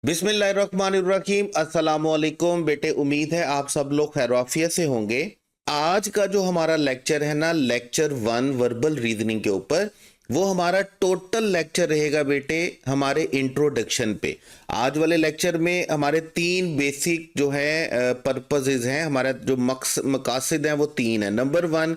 बिस्मिल्लाहिर्रहमानिर्रहीम। अस्सलामुअलैकुम बेटे, उम्मीद है आप सब लोग खैरियत से होंगे। आज का जो हमारा लेक्चर है ना, लेक्चर 1 वर्बल रीजनिंग के ऊपर, वो हमारा टोटल लेक्चर रहेगा बेटे हमारे इंट्रोडक्शन पे। आज वाले लेक्चर में हमारे तीन बेसिक जो है पर्पसेस हैं, हमारा जो मकासद हैं वो तीन है। नंबर 1,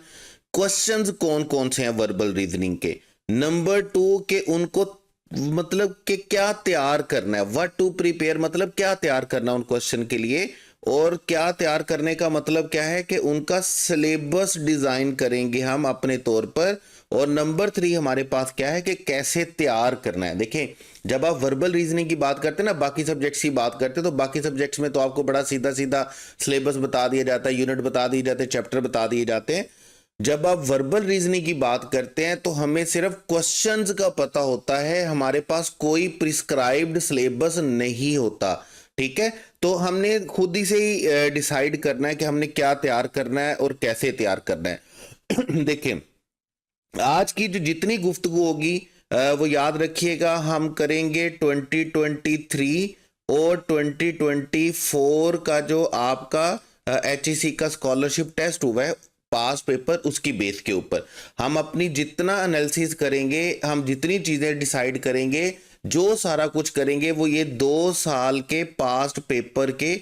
क्वेश्चंस कौन कौन से हैं वर्बल रीजनिंग के। नंबर 2 के उनको मतलब कि क्या तैयार करना है, व्हाट टू प्रिपेयर, मतलब क्या तैयार करना उन क्वेश्चन के लिए। और क्या तैयार करने का मतलब क्या है कि उनका सिलेबस डिजाइन करेंगे हम अपने तौर पर। और नंबर 3 हमारे पास क्या है कि कैसे तैयार करना है। देखें, जब आप वर्बल रीजनिंग की बात करते हैं ना, बाकी सब्जेक्ट्स की बात करते हैं, तो बाकी सब्जेक्ट्स में तो आपको बड़ा सीधा सीधा सिलेबस बता दिया जाता है, यूनिट बता दिए जाते हैं, चैप्टर बता दिए जाते हैं। जब आप वर्बल रीजनिंग की बात करते हैं तो हमें सिर्फ क्वेश्चंस का पता होता है, हमारे पास कोई प्रिस्क्राइब्ड सिलेबस नहीं होता। ठीक है, तो हमने खुद ही से ही डिसाइड करना है कि हमने क्या तैयार करना है और कैसे तैयार करना है। देखें, आज की जो जितनी गुफ्तगू होगी वो याद रखिएगा, हम करेंगे 2023 और 2024 का जो आपका HEC का स्कॉलरशिप टेस्ट हुआ है, पास पेपर, उसकी बेस के ऊपर हम अपनी जितना एनालिसिस करेंगे, हम जितनी चीजें डिसाइड करेंगे, जो सारा कुछ करेंगे, वो ये 2 साल के पास्ट पेपर के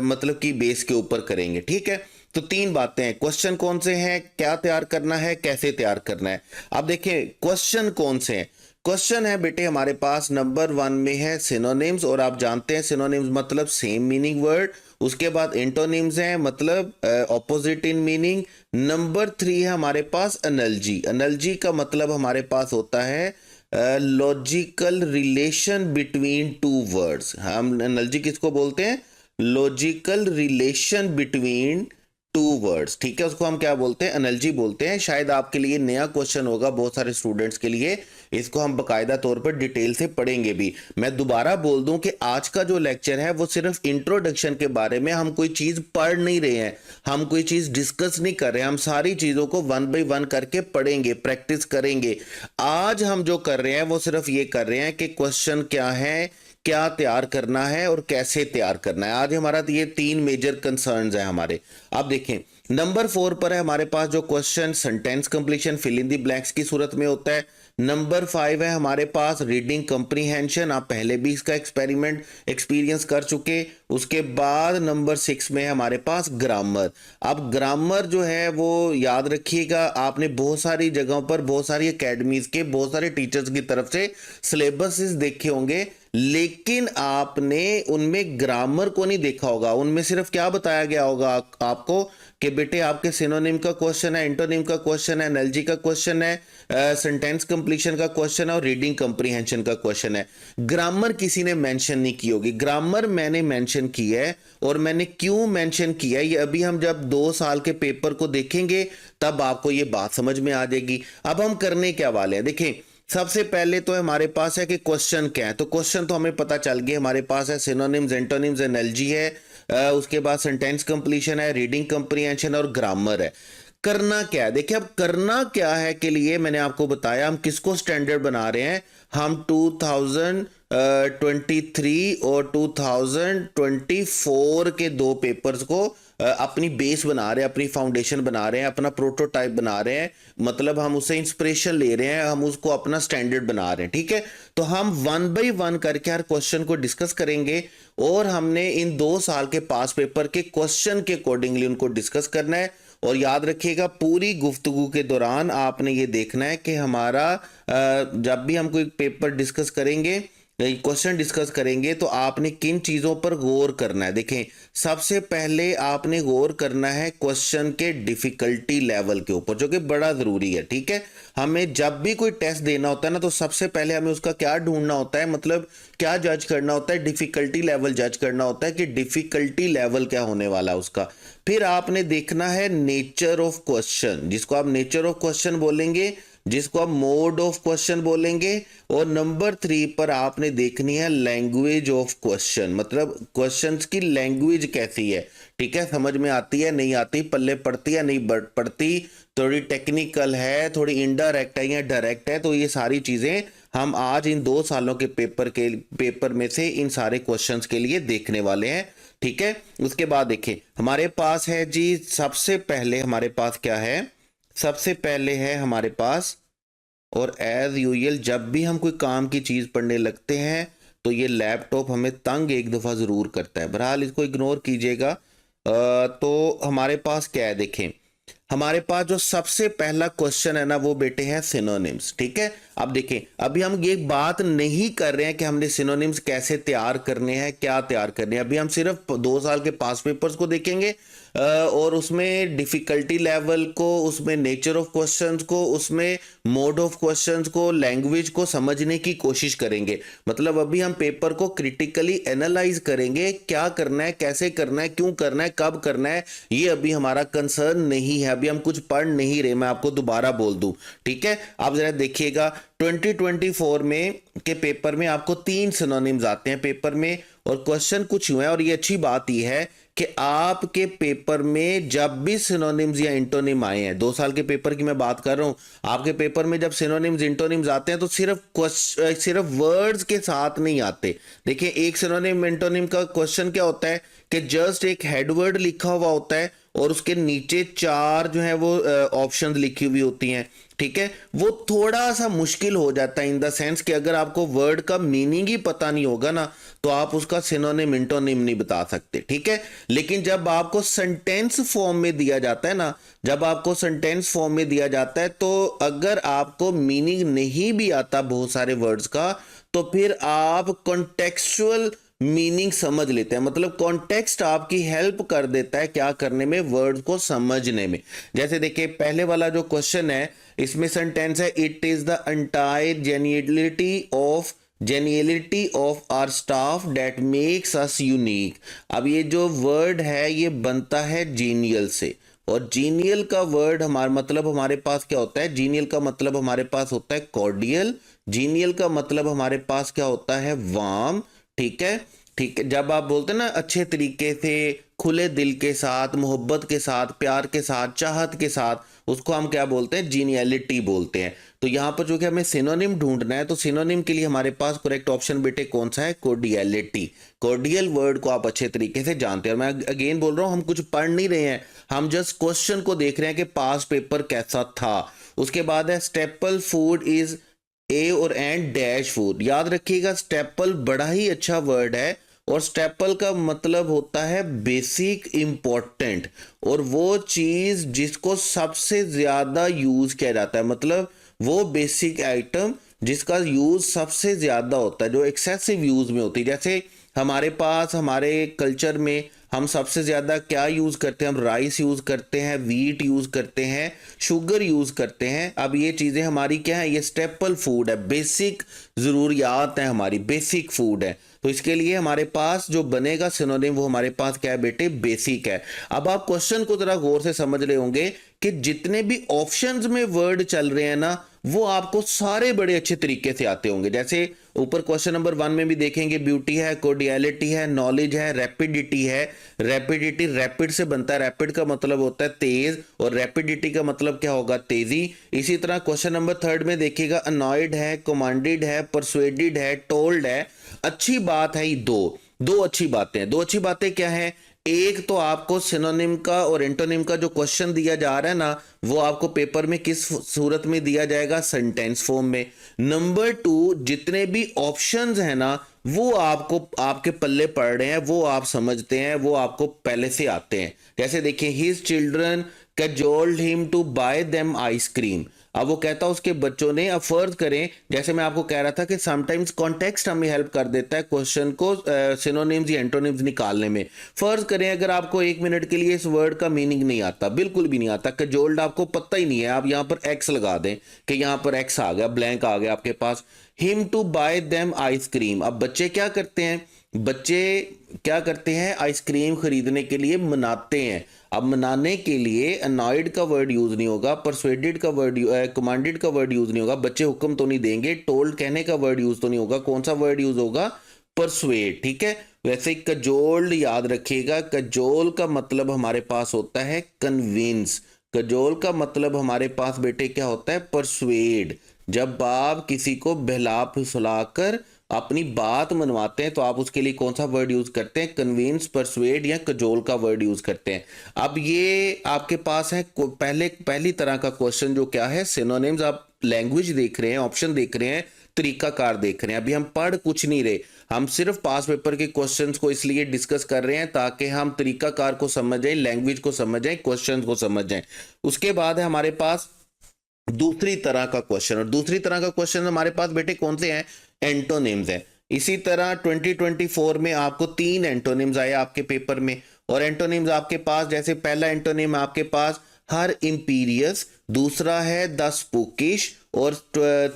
मतलब की बेस के ऊपर करेंगे। ठीक है, तो तीन बातें हैं, क्वेश्चन कौन से हैं, क्या तैयार करना है, कैसे तैयार करना है। अब देखें क्वेश्चन कौन से हैं। क्वेश्चन है बेटे हमारे पास नंबर 1 में है सिनोनिम्स, और आप जानते हैं सिनोनिम्स मतलब सेम मीनिंग वर्ड। उसके बाद एंटोनिम्स हैं, मतलब ऑपोजिट इन मीनिंग। नंबर 3 है हमारे पास एनालॉजी। एनालॉजी का मतलब हमारे पास होता है logical relation between two words. हम एनालॉजी किसको बोलते हैं? Logical relation between two words. ठीक है, उसको हम क्या बोलते हैं? एनालॉजी बोलते हैं। शायद आपके लिए नया क्वेश्चन होगा, बहुत सारे स्टूडेंट्स के लिए। इसको हम बकायदा तौर पर डिटेल से पढ़ेंगे भी। मैं दोबारा बोल दूं कि आज का जो लेक्चर है वो सिर्फ इंट्रोडक्शन के बारे में, हम कोई चीज पढ़ नहीं रहे हैं, हम कोई चीज डिस्कस नहीं कर रहे हैं, हम सारी चीजों को 1 बाय 1 करके पढ़ेंगे, प्रैक्टिस करेंगे। आज हम जो कर रहे हैं वो सिर्फ ये कर रहे हैं कि क्वेश्चन क्या है, क्या तैयार करना है और कैसे तैयार करना है। आज हमारा ये तीन मेजर कंसर्न्स हैं हमारे। आप देखें, नंबर 4 पर है हमारे पास जो question sentence completion fill in the blanks की सूरत में होता है। नंबर 5 है हमारे पास रीडिंग कंप्रीहेंशन, आप पहले भी इसका एक्सपीरियंस कर चुके। उसके बाद नंबर 6 में है हमारे पास ग्रामर। अब ग्रामर जो है वो याद रखिएगा, आपने बहुत सारी जगहों पर, बहुत सारी एकेडमीज के, बहुत सारे टीचर्स की तरफ से सिलेबस देखे होंगे, लेकिन आपने उनमें ग्रामर को नहीं देखा होगा। उनमें सिर्फ क्या बताया गया होगा आपको कि बेटे आपके सिनोनिम का क्वेश्चन है, एंटोनिम का क्वेश्चन है, एनालॉजी का क्वेश्चन है, सेंटेंस कंप्लीशन का क्वेश्चन है और रीडिंग कंप्रीहेंशन का क्वेश्चन है। ग्रामर किसी ने मेंशन नहीं की होगी। ग्रामर मैंने मेंशन की है, और मैंने क्यों मेंशन किया है ये अभी हम जब 2 साल के पेपर को देखेंगे तब आपको ये बात समझ में आ जाएगी। अब हम करने क्या वाले हैं, देखें, सबसे पहले तो हमारे पास है कि क्वेश्चन क्या है। तो क्वेश्चन तो हमें पता चल गया, हमारे पास है सिनोनिम्स, एंटोनिम्स, एनालॉजी है, उसके बाद सेंटेंस कंप्लीशन है, रीडिंग कंप्रीहेंशन और ग्रामर है। करना क्या है, देखिए अब करना क्या है के लिए मैंने आपको बताया, हम किसको स्टैंडर्ड बना रहे हैं। हम 2023 और 2024 के 2 पेपर्स को अपनी बेस बना रहे हैं, अपनी फाउंडेशन बना रहे हैं, अपना प्रोटोटाइप बना रहे हैं, मतलब हम उससे इंस्पिरेशन ले रहे हैं, हम उसको अपना स्टैंडर्ड बना रहे हैं। ठीक है, तो हम 1 बाय 1 करके हर क्वेश्चन को डिस्कस करेंगे, और हमने इन 2 साल के पास पेपर के क्वेश्चन के अकॉर्डिंगली उनको डिस्कस करना है। और याद रखिएगा, पूरी गुफ्तगू के दौरान आपने ये देखना है कि हमारा जब भी हम कोई पेपर डिस्कस करेंगे, क्वेश्चन डिस्कस करेंगे, तो आपने किन चीज़ों पर गौर करना है। देखें, सबसे पहले आपने गौर करना है क्वेश्चन के डिफिकल्टी लेवल के ऊपर, जो कि बड़ा ज़रूरी है। ठीक है, हमें जब भी कोई टेस्ट देना होता है ना, तो सबसे पहले हमें उसका क्या ढूंढना होता है, मतलब क्या जज करना होता है, डिफिकल्टी लेवल जज करना होता है कि डिफिकल्टी लेवल क्या होने वाला है उसका। फिर आपने देखना है नेचर ऑफ क्वेश्चन, जिसको आप नेचर ऑफ क्वेश्चन बोलेंगे, जिसको आप मोड ऑफ क्वेश्चन बोलेंगे। और नंबर 3 पर आपने देखनी है लैंग्वेज ऑफ क्वेश्चन, मतलब क्वेश्चंस की लैंग्वेज कैसी है। ठीक है, समझ में आती है, नहीं आती, पल्ले पड़ती है, नहीं पड़ती, थोड़ी टेक्निकल है, थोड़ी इनडायरेक्ट है या डायरेक्ट है, तो ये सारी चीजें हम आज इन 2 सालों के पेपर में से इन सारे क्वेश्चंस के लिए देखने वाले हैं। ठीक है, उसके बाद देखिए हमारे पास है जी, सबसे पहले हमारे पास क्या है, सबसे पहले है हमारे पास, और एज यूजुअल जब भी हम कोई काम की चीज़ पढ़ने लगते हैं तो ये लैपटॉप हमें तंग एक दफ़ा ज़रूर करता है, बहरहाल इसको इग्नोर कीजिएगा। तो हमारे पास क्या है, देखें हमारे पास जो सबसे पहला क्वेश्चन है ना वो बेटे है सिनोनिम्स। ठीक है, अब देखें अभी हम ये बात नहीं कर रहे हैं कि हमने सिनोनिम्स कैसे तैयार करने हैं, क्या तैयार करने हैं। अभी हम सिर्फ 2 साल के पास पेपर्स को देखेंगे और उसमें डिफिकल्टी लेवल को, उसमें नेचर ऑफ क्वेश्चंस को, उसमें मोड ऑफ क्वेश्चंस को, लैंग्वेज को समझने की कोशिश करेंगे। मतलब अभी हम पेपर को क्रिटिकली एनालाइज करेंगे, क्या करना है, कैसे करना है, क्यों करना है, कब करना है, ये अभी हमारा कंसर्न नहीं है। अभी हम कुछ पढ़ नहीं रहे, मैं आपको दोबारा बोल दूं। ठीक है, आप जरा देखिएगा 2024 में के पेपर में आपको 3 सिनोनिम्स आते हैं पेपर में, और क्वेश्चन कुछ हुए हैं। और ये अच्छी बात यह है कि आपके पेपर में जब भी सिनोनिम्स या इंटोनिम आए हैं, 2 साल के पेपर की मैं बात कर रहा हूं, आपके पेपर में जब सिनोनिम्स इंटोनिम्स आते हैं तो सिर्फ वर्ड्स के साथ नहीं आते। देखिए एक सिनोनिम इंटोनिम का क्वेश्चन क्या होता है कि जस्ट एक हेडवर्ड लिखा हुआ होता है और उसके नीचे 4 जो है वो ऑप्शंस लिखी हुई होती हैं। ठीक है, वो थोड़ा सा मुश्किल हो जाता है इन द सेंस कि अगर आपको वर्ड का मीनिंग ही पता नहीं होगा ना तो आप उसका सिनोनिम इंटोनिम नहीं बता सकते। ठीक है, लेकिन जब आपको सेंटेंस फॉर्म में दिया जाता है ना, जब आपको सेंटेंस फॉर्म में दिया जाता है तो अगर आपको मीनिंग नहीं भी आता बहुत सारे वर्ड्स का, तो फिर आप कॉन्टेक्सुअल मीनिंग समझ लेते हैं। मतलब कॉन्टेक्स्ट आपकी हेल्प कर देता है क्या करने में, वर्ड्स को समझने में। जैसे देखिए पहले वाला जो क्वेश्चन है इसमें सेंटेंस है, it is the entire genuinity of our staff that makes us unique. अब ये जो वर्ड है ये बनता है जीनियल से, और जीनियल का वर्ड हमारा मतलब हमारे पास क्या होता है, जीनियल का मतलब हमारे पास होता है कॉर्डियल, जीनियल का मतलब हमारे पास क्या होता है, वार्म। ठीक है, ठीक है, जब आप बोलते हैं ना अच्छे तरीके से, खुले दिल के साथ, मोहब्बत के साथ, प्यार के साथ, चाहत के साथ, उसको हम क्या बोलते हैं, जीनियलिटी बोलते हैं। तो यहाँ पर जो कि हमें सिनोनिम ढूंढना है, तो सिनोनिम के लिए हमारे पास करेक्ट ऑप्शन बेटे कौन सा है, कोर्डियलिटी। कोर्डियल वर्ड को आप अच्छे तरीके से जानते हैं। और मैं अगेन बोल रहा हूँ, हम कुछ पढ़ नहीं रहे हैं, हम जस्ट क्वेश्चन को देख रहे हैं कि पास पेपर कैसा था। उसके बाद है स्टेपल फूड इज ए और एंड डैश फूड। याद रखिएगा स्टेपल बड़ा ही अच्छा वर्ड है, और स्टेपल का मतलब होता है बेसिक इंपॉर्टेंट, और वो चीज जिसको सबसे ज्यादा यूज किया जाता है, मतलब वो बेसिक आइटम जिसका यूज सबसे ज्यादा होता है, जो एक्सेसिव यूज में होती है। जैसे हमारे पास हमारे कल्चर में हम सबसे ज्यादा क्या यूज करते हैं, हम राइस यूज करते हैं, वीट यूज करते हैं, शुगर यूज करते हैं। अब ये चीजें हमारी क्या है, ये स्टेपल फूड है, बेसिक जरूरियात है, हमारी बेसिक फूड है। तो इसके लिए हमारे पास जो बनेगा सिनोनिम वो हमारे पास क्या है बेटे, बेसिक है। अब आप क्वेश्चन को जरा गौर से समझ रहे होंगे कि जितने भी ऑप्शंस में वर्ड चल रहे हैं ना वो आपको सारे बड़े अच्छे तरीके से आते होंगे। जैसे ऊपर क्वेश्चन नंबर 1 में भी देखेंगे, ब्यूटी है, कोर्डियलिटी है, नॉलेज है, रैपिडिटी है। रैपिडिटी रैपिड से बनता है, रैपिड का मतलब होता है तेज, और रैपिडिटी का मतलब क्या होगा, तेजी। इसी तरह क्वेश्चन नंबर 3 में देखिएगा, अनॉयड है, कमांडेड है, परसुएडेड है, टोल्ड है। अच्छी बात है ये दो अच्छी बातें। 2 अच्छी बातें क्या है, एक तो आपको सिनोनिम का और एंटोनिम का जो क्वेश्चन दिया जा रहा है ना वो आपको पेपर में किस सूरत में दिया जाएगा, सेंटेंस फॉर्म में। नंबर 2, जितने भी ऑप्शंस हैं ना वो आपको आपके पल्ले पड़ रहे हैं, वो आप समझते हैं, वो आपको पहले से आते हैं। जैसे देखिए, his children cajoled him to buy them ice cream. अब वो कहता है उसके बच्चों ने, अब फर्ज करें जैसे मैं आपको कह रहा था कि समटाइम्स कॉन्टेक्स्ट हमें हेल्प कर देता है क्वेश्चन को सिनोनिम्स या एंटोनिम्स निकालने में। फर्ज करें अगर आपको 1 मिनट के लिए इस वर्ड का मीनिंग नहीं आता, बिल्कुल भी नहीं आता, कैजोल्ड आपको पता ही नहीं है, आप यहाँ पर एक्स लगा दें कि यहाँ पर एक्स आ गया, ब्लैंक आ गया आपके पास। Him to buy them ice cream, अब बच्चे क्या करते हैं, बच्चे क्या करते हैं, आइसक्रीम खरीदने के लिए मनाते हैं। अब मनाने के लिए अनॉयड का वर्ड यूज नहीं होगा, परसुएडेड का वर्ड, कमांडेड का वर्ड यूज नहीं होगा, बच्चे हुक्म तो नहीं देंगे, टोल्ड कहने का वर्ड यूज तो नहीं होगा, कौन सा वर्ड यूज होगा, परसुएड। ठीक है, वैसे कजोल्ड याद रखिएगा, कजोल का मतलब हमारे पास होता है कन्विंस, कजोल का मतलब हमारे पास बेटे क्या होता है, परसुएड। जब आप किसी को बहला फुसलाकर अपनी बात मनवाते हैं तो आप उसके लिए कौन सा वर्ड यूज करते हैं? कन्विंस, परसुएड या कजोल का वर्ड यूज करते हैं। अब ये आपके पास है पहली तरह का क्वेश्चन जो क्या है, सिनोनिम्स। आप लैंग्वेज देख रहे हैं, ऑप्शन देख रहे हैं, तरीकाकार देख रहे हैं। अभी हम पढ़ कुछ नहीं रहे, हम सिर्फ पास पेपर के क्वेश्चंस को इसलिए डिस्कस कर रहे हैं ताकि हम तरीकाकार को समझ जाएं, लैंग्वेज को समझ जाएं, क्वेश्चंस को समझ जाएं। उसके बाद है हमारे पास दूसरी तरह का क्वेश्चन, और दूसरी तरह का क्वेश्चन हमारे पास बेटे कौन से हैं? एंटोनिम्स है। इसी तरह 2024 में आपको 3 एंटोनिम्स आए आपके पेपर में, और एंटोनिम्स आपके पास, जैसे पहला एंटोनिम आपके पास हर इंपीरियस, दूसरा है द स्पूकिश, और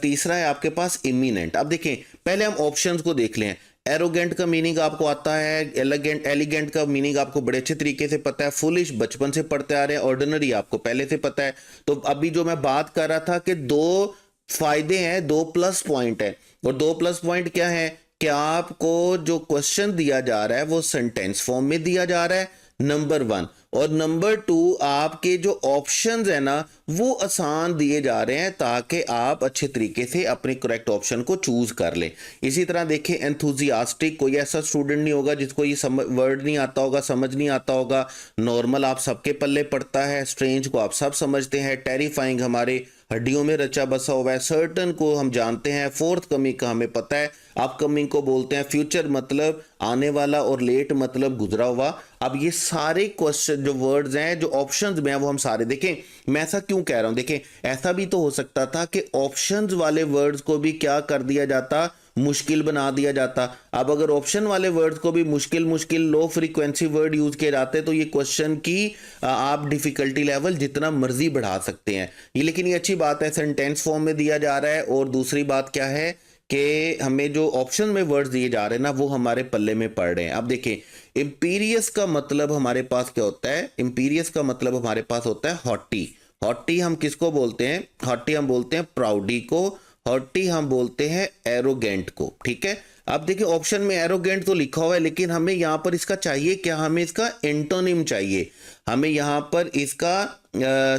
तीसरा है आपके पास इमिनेंट। अब देखें, पहले हम ऑप्शंस को देख लें। एरोगेंट का मीनिंग आपको आता है, एलिगेंट का मीनिंग आपको बड़े अच्छे तरीके से पता है, फुलिश बचपन से पढ़ते आ रहे हैं, ऑर्डिनरी आपको पहले से पता है। तो अभी जो मैं बात कर रहा था कि 2 फायदे हैं, 2 प्लस पॉइंट है, और 2 प्लस पॉइंट क्या है कि आपको जो क्वेश्चन दिया जा रहा है वो सेंटेंस फॉर्म में दिया जा रहा है, नंबर 1, और नंबर 2 आपके जो ऑप्शंस है ना वो आसान दिए जा रहे हैं ताकि आप अच्छे तरीके से अपने करेक्ट ऑप्शन को चूज कर लें। इसी तरह देखें, एंथुजियास्टिक, कोई ऐसा स्टूडेंट नहीं होगा जिसको ये वर्ड नहीं आता होगा, समझ नहीं आता होगा। नॉर्मल आप सबके पल्ले पड़ता है, स्ट्रेंज को आप सब समझते हैं, टेरिफाइंग हमारे हड्डियों में रचा बसा हुआ है, सर्टन को हम जानते हैं, फोर्थ कमिंग का हमें पता है, अपकमिंग को बोलते हैं फ्यूचर मतलब आने वाला, और लेट मतलब गुजरा हुआ। अब ये सारे क्वेश्चन जो वर्ड्स हैं जो ऑप्शंस में हैं वो हम सारे देखें। मैं ऐसा क्यों कह रहा हूं? देखें, ऐसा भी तो हो सकता था कि ऑप्शंस वाले वर्ड्स को भी क्या कर दिया जाता, मुश्किल बना दिया जाता। अब अगर ऑप्शन वाले वर्ड्स को भी मुश्किल लो फ्रीक्वेंसी वर्ड यूज किए जाते तो ये क्वेश्चन की आप डिफिकल्टी लेवल जितना मर्जी बढ़ा सकते हैं। ये लेकिन ये अच्छी बात है, सेंटेंस फॉर्म में दिया जा रहा है। और दूसरी बात क्या है कि हमें जो ऑप्शन में वर्ड्स दिए जा रहे हैं ना वो हमारे पल्ले में पड़ रहे हैं। अब देखिए, इंपीरियस का मतलब हमारे पास क्या होता है? इंपीरियस का मतलब हमारे पास होता है हॉटी। हॉटी हम किसको बोलते हैं? हॉटी हम बोलते हैं प्राउडी को, हॉटी हम बोलते हैं एरोगेंट को। ठीक है, अब देखिए ऑप्शन में एरोगेंट तो लिखा हुआ है, लेकिन हमें यहाँ पर इसका चाहिए क्या? हमें इसका एंटोनिम चाहिए, हमें यहाँ पर इसका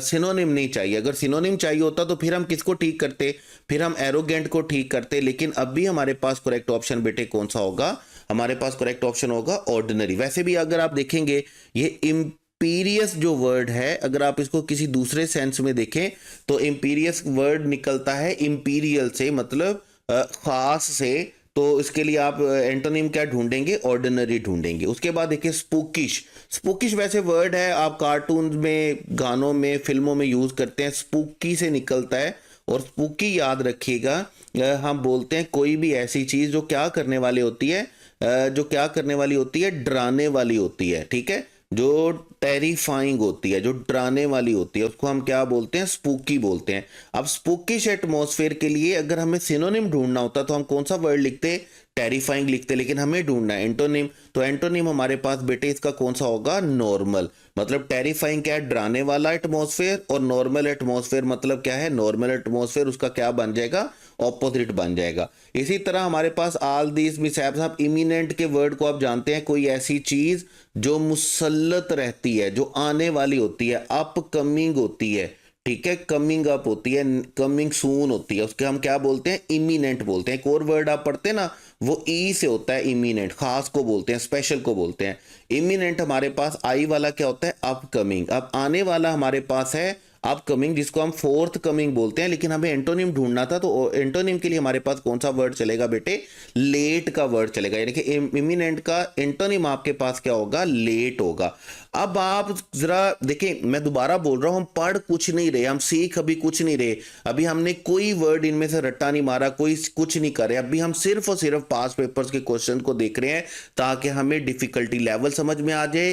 सिनोनिम नहीं चाहिए। अगर सिनोनिम चाहिए होता तो फिर हम किसको ठीक करते? फिर हम एरोगेंट को ठीक करते। लेकिन अब भी हमारे पास करेक्ट ऑप्शन बेटे कौन सा होगा? हमारे पास करेक्ट ऑप्शन होगा ऑर्डिनरी। वैसे भी अगर आप देखेंगे ये इंपीरियस जो वर्ड है, अगर आप इसको किसी दूसरे सेंस में देखें तो इंपीरियस वर्ड निकलता है इंपीरियल से, मतलब खास से। तो इसके लिए आप एंटोनिम क्या ढूंढेंगे? ऑर्डिनरी ढूंढेंगे। उसके बाद देखिए स्पूकिश। स्पूकिश वैसे वर्ड है, आप कार्टून में, गानों में, फिल्मों में यूज करते हैं, स्पूकी से निकलता है। और स्पूकी याद रखिएगा, हम बोलते हैं कोई भी ऐसी चीज जो क्या करने वाली होती है, जो क्या करने वाली होती है, डराने वाली होती है। ठीक है, जो टेरिफाइंग होती है, जो डराने वाली होती है, उसको हम क्या बोलते हैं? स्पूकी बोलते हैं। अब स्पूकिश एटमॉस्फेयर के लिए अगर हमें सिनोनिम ढूंढना होता तो हम कौन सा वर्ड लिखते? टेरिफाइंग लिखते। लेकिन हमें ढूंढना है एंटोनिम, तो एंटोनिम हमारे पास बेटे इसका कौन सा होगा? नॉर्मल। मतलब टेरिफाइंग क्या है? डराने वाला एटमॉस्फेयर, और नॉर्मल एटमॉस्फेयर मतलब क्या है? नॉर्मल एटमॉस्फेयर उसका क्या बन जाएगा? ऑपोजिट बन जाएगा। इसी तरह हमारे पास ऑल दीज मिसहैप्स, आप इमिनेंट के वर्ड को आप जानते हैं, कोई ऐसी चीज जो मुसल्लत रहती है, जो आने वाली होती है, अपकमिंग होती है। ठीक है, कमिंग अप होती है, कमिंग सून होती है, उसके हम क्या बोलते हैं? इमिनेंट बोलते हैं। एक और वर्ड आप पढ़ते हैं ना, वो ई से होता है, इमिनेंट। खास को बोलते हैं, स्पेशल को बोलते हैं। इमिनेंट हमारे पास आई वाला क्या होता है? अपकमिंग। अब आने वाला हमारे पास है अपकमिंग, जिसको हम फोर्थ कमिंग बोलते हैं। लेकिन हमें एंटोनिम ढूंढना था, तो एंटोनिम के लिए हमारे पास कौन सा वर्ड चलेगा बेटे? लेट का वर्ड चलेगा। यानी कि इमिनेंट का एंटोनिम आपके पास क्या होगा? लेट होगा। अब आप जरा देखें, मैं दोबारा बोल रहा हूं, हम पढ़ कुछ नहीं रहे, हम सीख अभी कुछ नहीं रहे, अभी हमने कोई वर्ड इनमें से रट्टा नहीं मारा, कोई कुछ नहीं करे। अभी हम सिर्फ और सिर्फ पास पेपर्स के क्वेश्चन को देख रहे हैं ताकि हमें डिफिकल्टी लेवल समझ में आ जाए,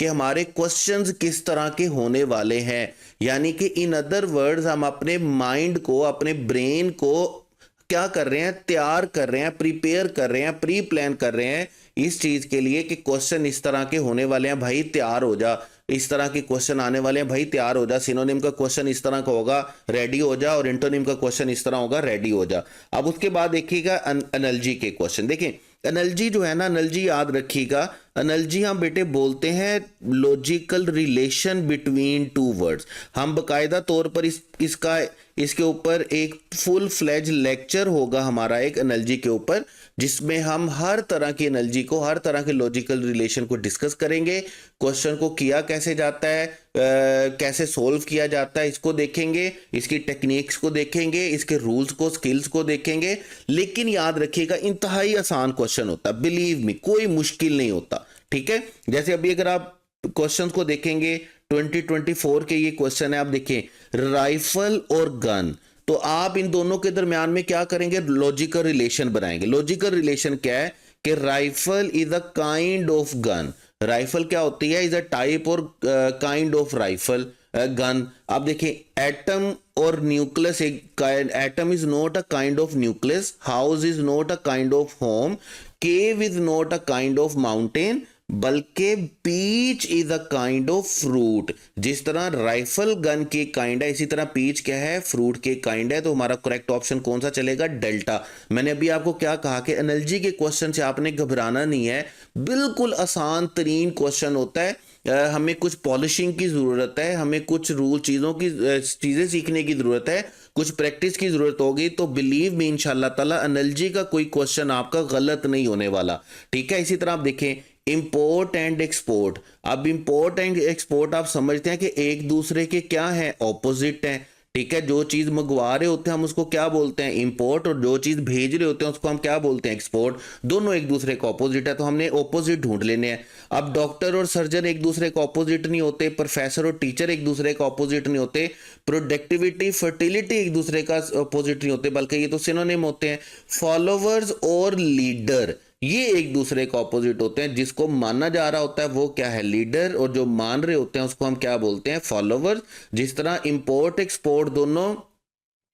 कि हमारे क्वेश्चंस किस तरह के होने वाले हैं। यानी कि इन अदर वर्ड्स, हम अपने माइंड को, अपने ब्रेन को क्या कर रहे हैं? तैयार कर रहे हैं, प्रिपेयर कर रहे हैं, प्री प्लान कर रहे हैं इस चीज के लिए कि क्वेश्चन इस तरह के होने वाले हैं, भाई तैयार हो जा। इस तरह के क्वेश्चन आने वाले हैं, भाई तैयार हो जा। सिनोनिम का क्वेश्चन इस तरह का होगा, रेडी हो जा। और एंटोनिम का क्वेश्चन इस तरह होगा, रेडी हो जा। अब उसके बाद देखिएगा एनर्जी के क्वेश्चन। देखें एनर्जी जो है ना, एनर्जी याद रखिएगा, एनर्जी हम बेटे बोलते हैं logical relation between two words. हम बकायदा तौर पर इसके ऊपर एक फुल फ्लेज लेक्चर होगा हमारा एक एनर्जी के ऊपर, जिसमें हम हर तरह की एनर्जी को, हर तरह के लॉजिकल रिलेशन को डिस्कस करेंगे। क्वेश्चन को किया कैसे जाता है, कैसे सोल्व किया जाता है, इसको देखेंगे, इसकी टेक्निक्स को देखेंगे, इसके रूल्स को, स्किल्स को देखेंगे। लेकिन याद रखिएगा इंतहाई आसान क्वेश्चन होता है, बिलीव मी, कोई मुश्किल नहीं होता। ठीक है, जैसे अभी अगर आप क्वेश्चंस को देखेंगे 2024 के ये क्वेश्चन है, आप देखिए राइफल और गन, तो आप इन दोनों के दरमियान में क्या करेंगे, लॉजिकल रिलेशन बनाएंगे। लॉजिकल रिलेशन क्या है कि rifle is a kind of gun, rifle क्या होती है, इज अ टाइप और काइंड ऑफ राइफल गन। आप देखिए एटम और nucleus, atom is not a kind of nucleus, house is not a kind of home, cave is not a kind of mountain, बल्कि peach is a kind of fruit. जिस तरह rifle gun की kind है, इसी तरह peach क्या है, fruit की काइंड है। तो हमारा करेक्ट ऑप्शन कौन सा चलेगा, डेल्टा। मैंने अभी आपको क्या कहा कि एनर्जी के क्वेश्चन से आपने घबराना नहीं है, बिल्कुल आसान तरीन क्वेश्चन होता है। हमें कुछ पॉलिशिंग की जरूरत है, हमें कुछ रूल चीजें सीखने की जरूरत है, कुछ प्रैक्टिस की जरूरत होगी। तो बिलीव मी इंशाल्लाह ताला एनर्जी का कोई क्वेश्चन आपका गलत नहीं होने वाला। ठीक है, इसी तरह आप देखें इंपोर्ट एंड एक्सपोर्ट। अब इंपोर्ट एंड एक्सपोर्ट आप समझते हैं कि एक दूसरे के क्या है, ऑपोजिट है। ठीक है, जो चीज मंगवा रहे होते हैं हम उसको क्या बोलते हैं, इंपोर्ट, और जो चीज भेज रहे होते हैं उसको हम क्या बोलते हैं, एक्सपोर्ट। दोनों एक दूसरे का ऑपोजिट है, तो हमने ऑपोजिट ढूंढ लेने हैं। अब डॉक्टर और सर्जन एक दूसरे का ऑपोजिट नहीं होते, प्रोफेसर और टीचर एक दूसरे का ऑपोजिट नहीं होते, प्रोडक्टिविटी फर्टिलिटी एक दूसरे का ऑपोजिट नहीं होते, बल्कि ये तो सिनोनिम होते हैं। फॉलोवर्स और लीडर ये एक दूसरे का ऑपोजिट होते हैं। जिसको माना जा रहा होता है वो क्या है, लीडर, और जो मान रहे होते हैं उसको हम क्या बोलते हैं, फॉलोवर्स। जिस तरह इंपोर्ट एक्सपोर्ट दोनों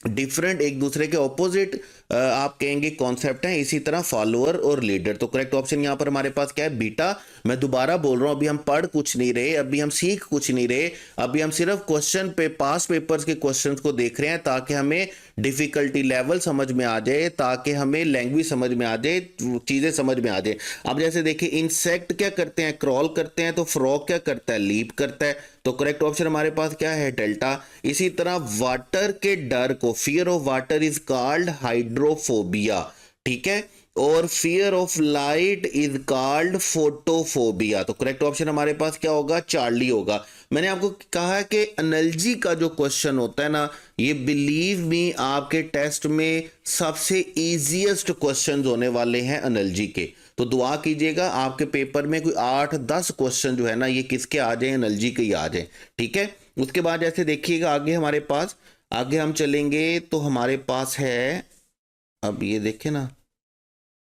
डिफरेंट, एक दूसरे के ऑपोजिट आप कहेंगे कॉन्सेप्ट है, इसी तरह फॉलोअर और लीडर। तो करेक्ट ऑप्शन यहां पर हमारे पास क्या है, बीटा। मैं दोबारा बोल रहा हूं, अभी हम पढ़ कुछ नहीं रहे, अभी हम सीख कुछ नहीं रहे, अभी हम सिर्फ क्वेश्चन पे पास पेपर्स के क्वेश्चंस को देख रहे हैं, ताकि हमें डिफिकल्टी लेवल समझ में आ जाए, ताकि हमें लैंग्वेज समझ में आ जाए, चीजें समझ में आ जाए। अब जैसे देखिए इंसेक्ट क्या करते हैं, क्रॉल करते हैं, तो फ्रॉग क्या करता है, लीप करता है। तो करेक्ट ऑप्शन हमारे पास क्या है, डेल्टा। इसी तरह वाटर के डर को, fear of water is called hydrophobia. ठीक है, और fear of light is called photophobia. तो करेक्ट ऑप्शन हमारे पास क्या होगा, चार्ली होगा। मैंने आपको कहा है कि एनर्जी का जो क्वेश्चन होता है ना, ये बिलीव मी आपके टेस्ट में सबसे इजीएस्ट क्वेश्चन होने वाले हैं एनर्जी के। तो दुआ कीजिएगा आपके पेपर में कोई 8-10 क्वेश्चन जो है ना, ये किसके आ जाए, एनर्जी के ही आ जाए। ठीक है, उसके बाद जैसे देखिएगा आगे हमारे पास, आगे हम चलेंगे तो हमारे पास है, अब ये देखें ना,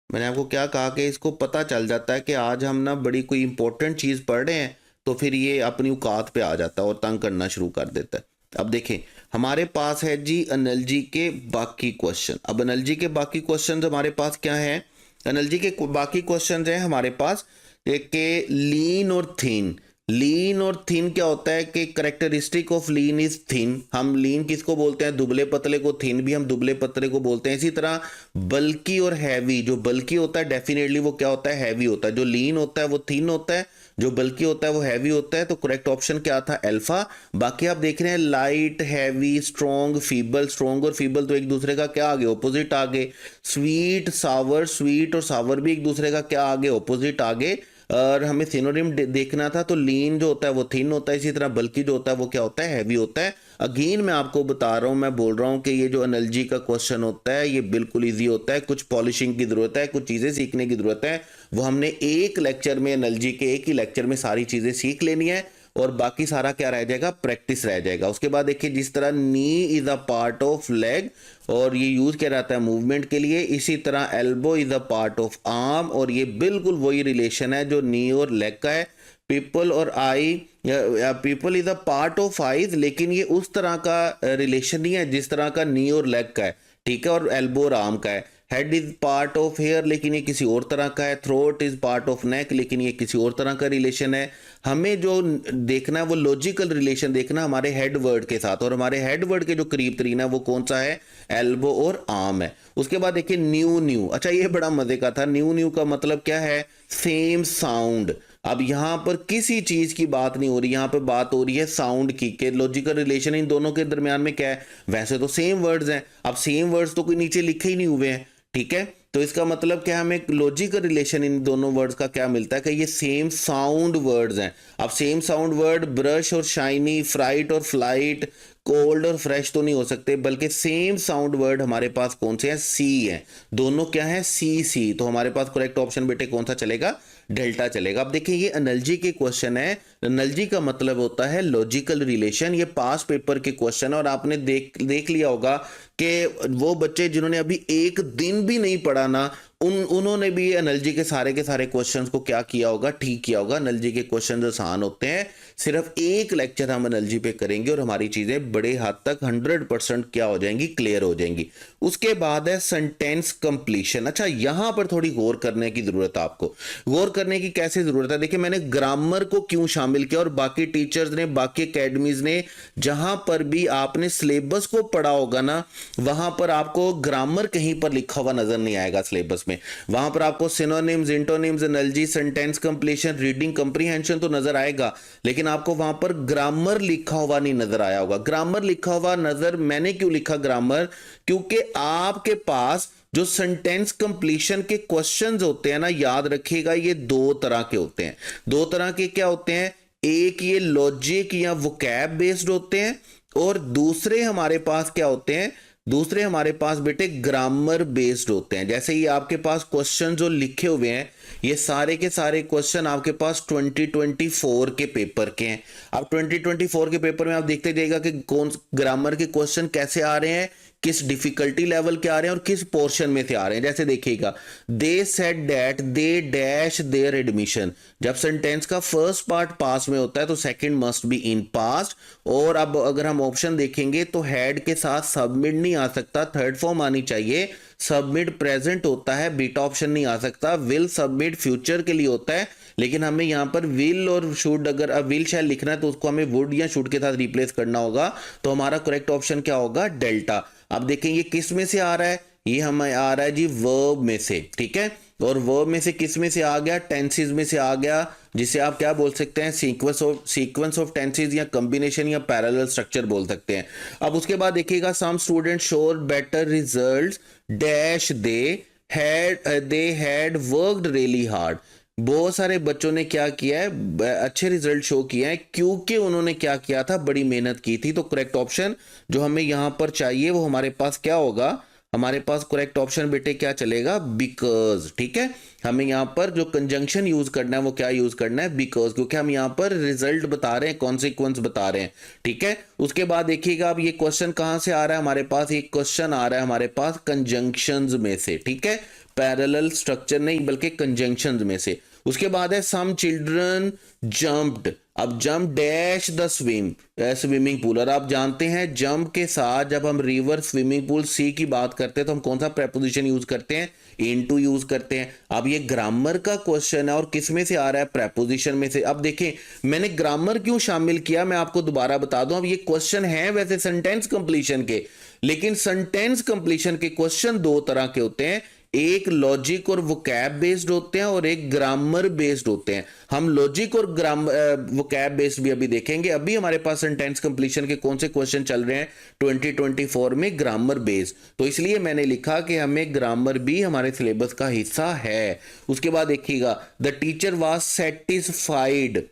मैंने आपको क्या कहा कि इसको पता चल जाता है कि आज हम ना बड़ी कोई इंपॉर्टेंट चीज़ पढ़ रहे हैं, तो फिर ये अपनी औकात पे आ जाता है और तंग करना शुरू कर देता है। अब देखें हमारे पास है जी एनर्जी के बाकी क्वेश्चन। अब एनर्जी के बाकी क्वेश्चन हमारे पास क्या है, एनर्जी के बाकी क्वेश्चन हैं हमारे पास कि लीन और थिन। लीन और थिन क्या होता है कि characteristic of lean is thin. हम लीन किसको बोलते हैं, दुबले पतले को, थिन भी हम दुबले पतले को बोलते हैं। इसी तरह बल्की और हैवी, जो बल्की होता है डेफिनेटली वो क्या होता है, हैवी होता है। जो लीन होता है वो थिन होता है, जो बल्कि होता है वो हैवी होता है। तो करेक्ट ऑप्शन क्या था, अल्फा। बाकी आप देख रहे हैं light, heavy, strong, feeble. Strong और फीबल तो एक दूसरे का क्या आगे, ऑपोजिट आगे। स्वीट, सावर, स्वीट और सावर भी एक दूसरे का क्या आगे, ऑपोजिट आगे। और हमें सिनोनिम देखना था, तो लीन जो होता है वो थिन होता है, इसी तरह बल्कि जो होता है वो क्या होता है, हैवी होता है। अगेन मैं आपको बता रहा हूं, मैं बोल रहा हूं कि ये जो एनर्जी का क्वेश्चन होता है ये बिल्कुल इजी होता है। कुछ पॉलिशिंग की जरूरत है, कुछ चीजें सीखने की जरूरत है, वो हमने एक लेक्चर में, एनर्जी के एक ही लेक्चर में सारी चीजें सीख लेनी है, और बाकी सारा क्या रह जाएगा, प्रैक्टिस रह जाएगा। उसके बाद देखिए जिस तरह knee is a part of leg, और ये यूज किया जाता है मूवमेंट के लिए, इसी तरह elbow is a part of arm, और ये बिल्कुल वही रिलेशन है जो नी और लेग का है। पीपल और eye, pupil is a part of eyes, लेकिन ये उस तरह का रिलेशन नहीं है जिस तरह का नी और लेग का है। ठीक है, और एल्बो और आर्म का है। Head is part of hair लेकिन ये किसी और तरह का है, throat is part of neck लेकिन ये किसी और तरह का रिलेशन है। हमें जो देखना है वो लॉजिकल रिलेशन देखना हमारे हेड वर्ड के साथ, और हमारे हेड वर्ड के जो करीब तरीन है वो कौन सा है, एल्बो और आर्म है। उसके बाद देखिए न्यू न्यू, अच्छा ये बड़ा मजे का था। न्यू न्यू का मतलब क्या है, सेम साउंड। अब यहां पर किसी चीज की बात नहीं हो रही, यहां पर बात हो रही है साउंड की, के लॉजिकल रिलेशन इन दोनों के दरमियान में क्या है, वैसे तो सेम वर्ड्स हैं, अब सेम वर्ड्स तो कोई नीचे लिखे ही नहीं हुए हैं, ठीक है। तो इसका मतलब क्या, हमें लॉजिकल रिलेशन इन दोनों वर्ड्स का क्या मिलता है कि ये सेम साउंड वर्ड्स हैं। अब सेम साउंड वर्ड ब्रश और शाइनी, फ्राइट और फ्लाइट, कोल्ड और फ्रेश तो नहीं हो सकते, बल्कि सेम साउंड वर्ड हमारे पास कौन से हैं, सी है। दोनों क्या है, सी सी। तो हमारे पास करेक्ट ऑप्शन बेटे कौन सा चलेगा, डेल्टा चलेगा। अब देखिए ये एनर्जी के क्वेश्चन है, एनर्जी का मतलब होता है लॉजिकल रिलेशन। ये पास पेपर के क्वेश्चन है और आपने देख लिया होगा कि वो बच्चे जिन्होंने अभी एक दिन भी नहीं पढ़ा ना, उन्होंने भी एनर्जी के सारे क्वेश्चंस को क्या किया होगा, ठीक किया होगा। एनर्जी के क्वेश्चंस आसान होते हैं, सिर्फ एक लेक्चर हम एनर्जी पे करेंगे और हमारी चीजें बड़े हद तक 100% क्या हो जाएंगी, क्लियर हो जाएंगी। उसके बाद है सेंटेंस कंप्लीशन। अच्छा यहां पर थोड़ी गौर करने की जरूरत है आपको। गौर करने की कैसे जरूरत है, देखिए मैंने ग्रामर को क्यों शामिल किया, और बाकी टीचर्स ने, बाकी एकेडमीज ने, जहां पर भी आपने सिलेबस को पढ़ा होगा ना, वहां पर आपको ग्रामर कहीं पर लिखा हुआ नजर नहीं आएगा सिलेबस में। वहां पर आपको synonyms, antonyms, analogy, sentence completion, reading comprehension तो नजर आएगा, लेकिन आपको वहां पर ग्रामर लिखा हुआ नहीं नजर आया होगा। ग्रामर लिखा हुआ नजर, मैंने क्यों लिखा ग्रामर, क्योंकि आपके पास जो सेंटेंस कंप्लीशन के क्वेश्चंस होते हैं ना, याद रखिएगा ये दो तरह के होते हैं। दो तरह के क्या होते हैं, एक ये लॉजिक या वोकैब बेस्ड होते हैं, और दूसरे हमारे पास क्या होते हैं, दूसरे हमारे पास बेटे ग्रामर बेस्ड होते हैं। जैसे ये आपके पास क्वेश्चन जो लिखे हुए हैं, ये सारे के सारे क्वेश्चन आपके पास 2024 के पेपर के हैं। अब 2024 के पेपर में आप देखते जाइएगा कि कौन ग्रामर के क्वेश्चन कैसे आ रहे हैं, किस डिफिकल्टी लेवल के आ रहे हैं और किस पोर्शन में से आ रहे हैं। जैसे देखिएगा, they said that they dash there admission. जब सेंटेंस का फर्स्ट पार्ट पास में होता है तो second must be in past. और अब अगर हम ऑप्शन देखेंगे तो हैड के साथ सबमिट नहीं आ सकता, थर्ड फॉर्म आनी चाहिए। सबमिट प्रेजेंट होता है, बीटा ऑप्शन नहीं आ सकता। विल सबमिट फ्यूचर के लिए होता है, लेकिन हमें यहां पर विल और शुड, अगर विल शैल लिखना है तो उसको हमें वुड या शुड के साथ रिप्लेस करना होगा। तो हमारा करेक्ट ऑप्शन क्या होगा, डेल्टा। अब देखें ये किस में से आ रहा है, ये हमें आ रहा है जी वर्ब में से, ठीक है। और वर्ब में से किस में से आ गया, टेंसेस में से आ गया, जिसे आप क्या बोल सकते हैं, सीक्वेंस ऑफ टेंसेस या कॉम्बिनेशन या पैरेलल स्ट्रक्चर बोल सकते हैं। अब उसके बाद देखिएगा, सम स्टूडेंट शोर better results dash they had worked really hard. बहुत सारे बच्चों ने क्या किया है, अच्छे रिजल्ट शो किए हैं क्योंकि उन्होंने क्या किया था, बड़ी मेहनत की थी। तो करेक्ट ऑप्शन जो हमें यहां पर चाहिए वो हमारे पास क्या होगा, हमारे पास करेक्ट ऑप्शन बेटे क्या चलेगा, बिकॉज। ठीक है, हमें यहां पर जो कंजंक्शन यूज करना है वो क्या यूज करना है, बिकॉज, क्योंकि हम यहां पर रिजल्ट बता रहे हैं, कॉन्सिक्वेंस बता रहे हैं। ठीक है, उसके बाद देखिएगा अब ये क्वेश्चन कहां से आ रहा है, हमारे पास एक क्वेश्चन आ रहा है हमारे पास कंजंक्शंस में से। ठीक है, पैरेलल स्ट्रक्चर नहीं बल्कि कंजंक्शंस में से। उसके बाद है सम चिल्ड्रन जंप्ड। अब jump dash the swimming pool, और आप जानते हैं जंप के साथ जब हम रिवर, स्विमिंग पूल, सी की बात करते हैं तो हम कौन सा प्रेपोजिशन यूज करते हैं, इनटू यूज करते हैं। अब ये ग्रामर का क्वेश्चन है और किस में से आ रहा है, प्रेपोजिशन में से। अब देखें मैंने ग्रामर क्यों शामिल किया, मैं आपको दोबारा बता दूं। अब ये क्वेश्चन है वैसे सेंटेंस कंप्लीशन के, लेकिन सेंटेंस कंप्लीशन के क्वेश्चन दो तरह के होते हैं, एक लॉजिक और वोकैब बेस्ड होते हैं और एक ग्रामर बेस्ड होते हैं। हम लॉजिक और वोकैब बेस्ड भी अभी देखेंगे। अभी हमारे पास सेंटेंस कंप्लीशन के कौन से क्वेश्चन चल रहे हैं 2024 में, ग्रामर बेस्ड। तो इसलिए मैंने लिखा कि हमें ग्रामर भी हमारे सिलेबस का हिस्सा है। उसके बाद देखिएगा, the teacher was satisfied.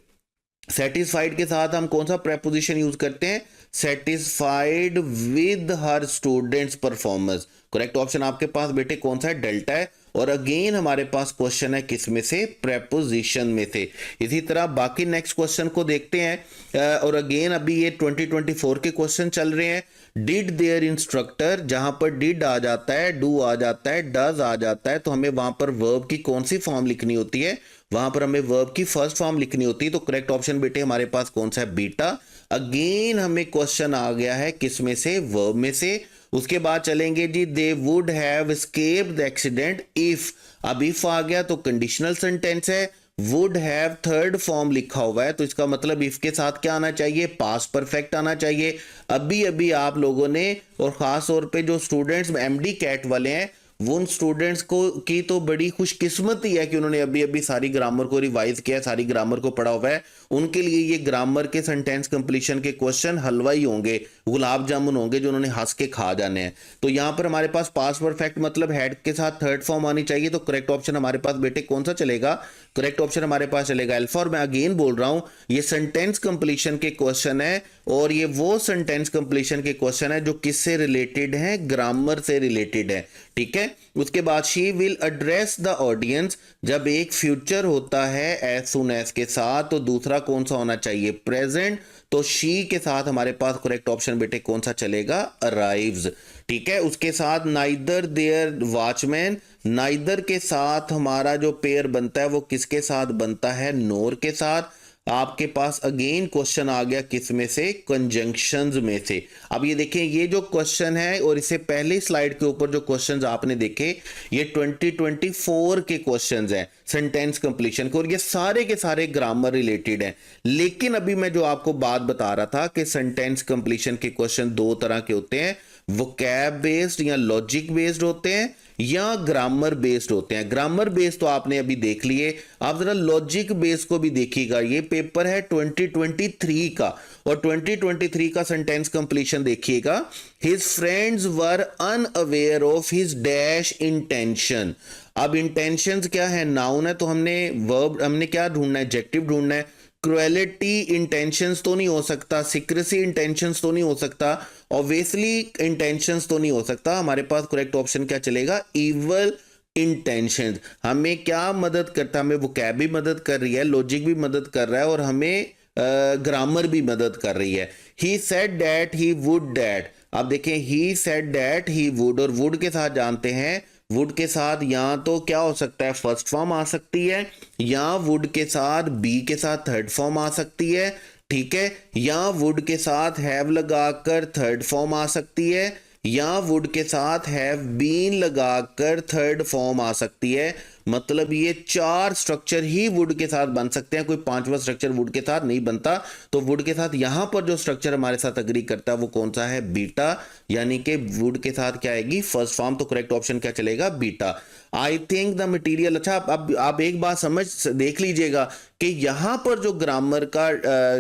Satisfied के साथ हम कौन सा प्रेपोजिशन यूज करते हैं, satisfied with her students performance. Correct option आपके पास बेटे कौन सा है, डेल्टा है। और अगेन हमारे पास क्वेश्चन है किस में से, प्रेपोजिशन में से। इसी तरह बाकी नेक्स्ट क्वेश्चन को देखते हैं। और अगेन अभी ये 2024 के क्वेश्चन चल रहे हैं। डिड देयर इंस्ट्रक्टर, जहां पर डिड आ जाता है, डू आ जाता है, डज आ जाता है, तो हमें वहां पर वर्ब की कौन सी फॉर्म लिखनी होती है, वहां पर हमें वर्ब की फर्स्ट फॉर्म लिखनी होती है। तो करेक्ट ऑप्शन बेटे हमारे पास कौन सा है, बीटा। अगेन हमें क्वेश्चन आ गया है किस में से, वर्ब में से। उसके बाद चलेंगे जी, they would have escaped the accident if, अब इफ आ गया तो कंडीशनल सेंटेंस है, वुड हैव थर्ड फॉर्म लिखा हुआ है, तो इसका मतलब इफ के साथ क्या आना चाहिए, पास्ट परफेक्ट आना चाहिए। अभी अभी आप लोगों ने, और खास तौर पे जो स्टूडेंट्स एमडी कैट वाले हैं, वो उन स्टूडेंट्स को की तो बड़ी खुशकिस्मती है कि उन्होंने अभी अभी सारी ग्रामर को रिवाइज किया, सारी ग्रामर को पढ़ा हुआ है। उनके लिए ये ग्रामर के सेंटेंस कंप्लीशन के क्वेश्चन हलवा ही होंगे, गुलाब जामुन होंगे जो उन्होंने हंस के खा जाने हैं। तो यहाँ पर हमारे पास पास्ट परफेक्ट मतलब हेड के साथ थर्ड फॉर्म आनी चाहिए, तो करेक्ट ऑप्शन हमारे पास बेटे कौन सा चलेगा, करेक्ट ऑप्शन हमारे पास चलेगा अल्फा। और मैं अगेन बोल रहा हूं ये सेंटेंस कंप्लीशन के क्वेश्चन है, और ये वो सेंटेंस कंप्लीशन के क्वेश्चन है जो किससे रिलेटेड है, ग्रामर से रिलेटेड है, ठीक है। उसके बाद she will address the audience, जब एक फ्यूचर होता है एज सुन एज के साथ, तो दूसरा कौन सा होना चाहिए, प्रेजेंट, तो शी के साथ हमारे पास करेक्ट ऑप्शन बेटे कौन सा चलेगा, अराइव्स, ठीक है। उसके साथ नाइदर देयर वॉचमैन, नाइदर के साथ हमारा जो पेयर बनता है वो किसके साथ बनता है, नोर के साथ। आपके पास अगेन क्वेश्चन आ गया किस में से, कंजंक्शंस में से। अब ये देखें, ये जो क्वेश्चन है और इससे पहले स्लाइड के ऊपर जो क्वेश्चंस आपने देखे, ये 2024 के क्वेश्चंस हैं सेंटेंस कंप्लीशन के, और ये सारे के सारे ग्रामर रिलेटेड हैं। लेकिन अभी मैं जो आपको बात बता रहा था कि सेंटेंस कंप्लीशन के क्वेश्चन दो तरह के होते हैं, वोकैब बेस्ड या लॉजिक बेस्ड होते हैं, या ग्रामर बेस्ड होते हैं। ग्रामर बेस्ड तो आपने अभी देख लिए, आप जरा लॉजिक बेस्ड को भी देखिएगा। ये पेपर है 2023 का, और 2023 का सेंटेंस कंप्लीशन देखिएगा। His friends were unaware of his dash intention. अब इंटेंशंस क्या है, नाउन है, तो हमने वर्ब, हमने क्या ढूंढना है, एडजेक्टिव ढूंढना है। क्रुएलिटी इंटेंशंस तो नहीं हो सकता, सीक्रेसी इंटेंशंस तो नहीं हो सकता, ऑब्वियसली इंटेंशंस तो नहीं हो सकता। हमारे पास करेक्ट ऑप्शन क्या चलेगा, इवल इंटेंशंस। हमें क्या मदद करता है, हमें वोकैब भी मदद कर रही है, लॉजिक भी मदद कर रहा है, और हमें ग्रामर भी मदद कर रही है। He said that he would that, अब देखें, he said that he would, और वुड के साथ जानते हैं, वुड के साथ या तो क्या हो सकता है, फर्स्ट फॉर्म आ सकती है, या वुड के साथ बी के साथ थर्ड फॉर्म आ सकती है, ठीक है, या वुड के साथ हैव लगाकर थर्ड फॉर्म आ सकती है, या वुड के साथ हैव बीन लगाकर थर्ड फॉर्म आ सकती है। मतलब ये चार स्ट्रक्चर ही वुड के साथ बन सकते हैं, कोई पांचवा स्ट्रक्चर वुड के साथ नहीं बनता। तो वुड के साथ यहां पर जो स्ट्रक्चर हमारे साथ अग्री करता है वो कौन सा है, बीटा, यानी कि वुड के साथ क्या आएगी, फर्स्ट फॉर्म। तो करेक्ट ऑप्शन क्या चलेगा, beta. I think the material, अच्छा अब आप एक बात समझ देख लीजिएगा कि यहां पर जो ग्रामर का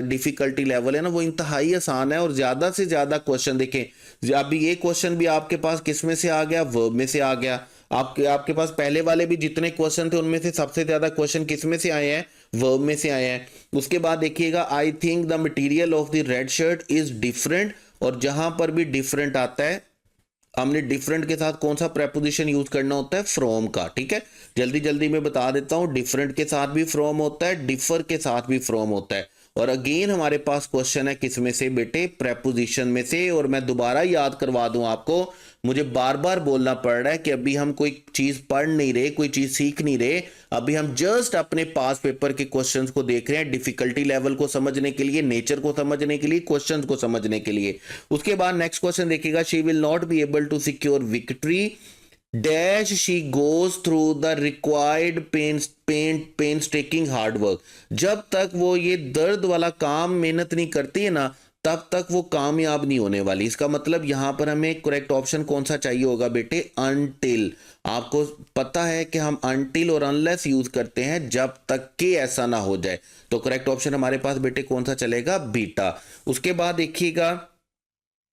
डिफिकल्टी लेवल है ना, वो इंतहाई आसान है, और ज्यादा से ज्यादा क्वेश्चन देखें। अभी ये क्वेश्चन भी आपके पास किस में से आ गया, वर्ब में से आ गया। आपके पास पहले वाले भी जितने क्वेश्चन थे उनमें से सबसे ज्यादा क्वेश्चन किस में से आए हैं, वर्ब में से आए हैं। उसके बाद देखिएगा, I think the material of the red shirt is different, और जहां पर भी डिफरेंट आता है, हमने डिफरेंट के साथ कौन सा प्रेपोजिशन यूज करना होता है, फ्रॉम का, ठीक है। जल्दी जल्दी मैं बता देता हूं, डिफरेंट के साथ भी फ्रॉम होता है, डिफर के साथ भी फ्रॉम होता है। और अगेन हमारे पास क्वेश्चन है किस में से बेटे, प्रेपोजिशन में से। और मैं दोबारा याद करवा दूं आपको, मुझे बार बार बोलना पड़ रहा है कि अभी हम कोई चीज पढ़ नहीं रहे, कोई चीज सीख नहीं रहे, अभी हम जस्ट अपने पास पेपर के क्वेश्चंस को देख रहे हैं, डिफिकल्टी लेवल को समझने के लिए, नेचर को समझने के लिए, क्वेश्चंस को समझने के लिए। उसके बाद नेक्स्ट क्वेश्चन देखिएगा, she will not be able to secure victory dash she goes through the required painstaking hard work. जब तक वो ये दर्द वाला काम मेहनत नहीं करती है ना, तब तक वो कामयाब नहीं होने वाली। इसका मतलब यहां पर हमें करेक्ट ऑप्शन कौन सा चाहिए होगा बेटे, अनटिल। आपको पता है कि हम अनटिल और अनलेस यूज करते हैं जब तक कि ऐसा ना हो जाए। तो करेक्ट ऑप्शन हमारे पास बेटे कौन सा चलेगा, बीटा। उसके बाद देखिएगा,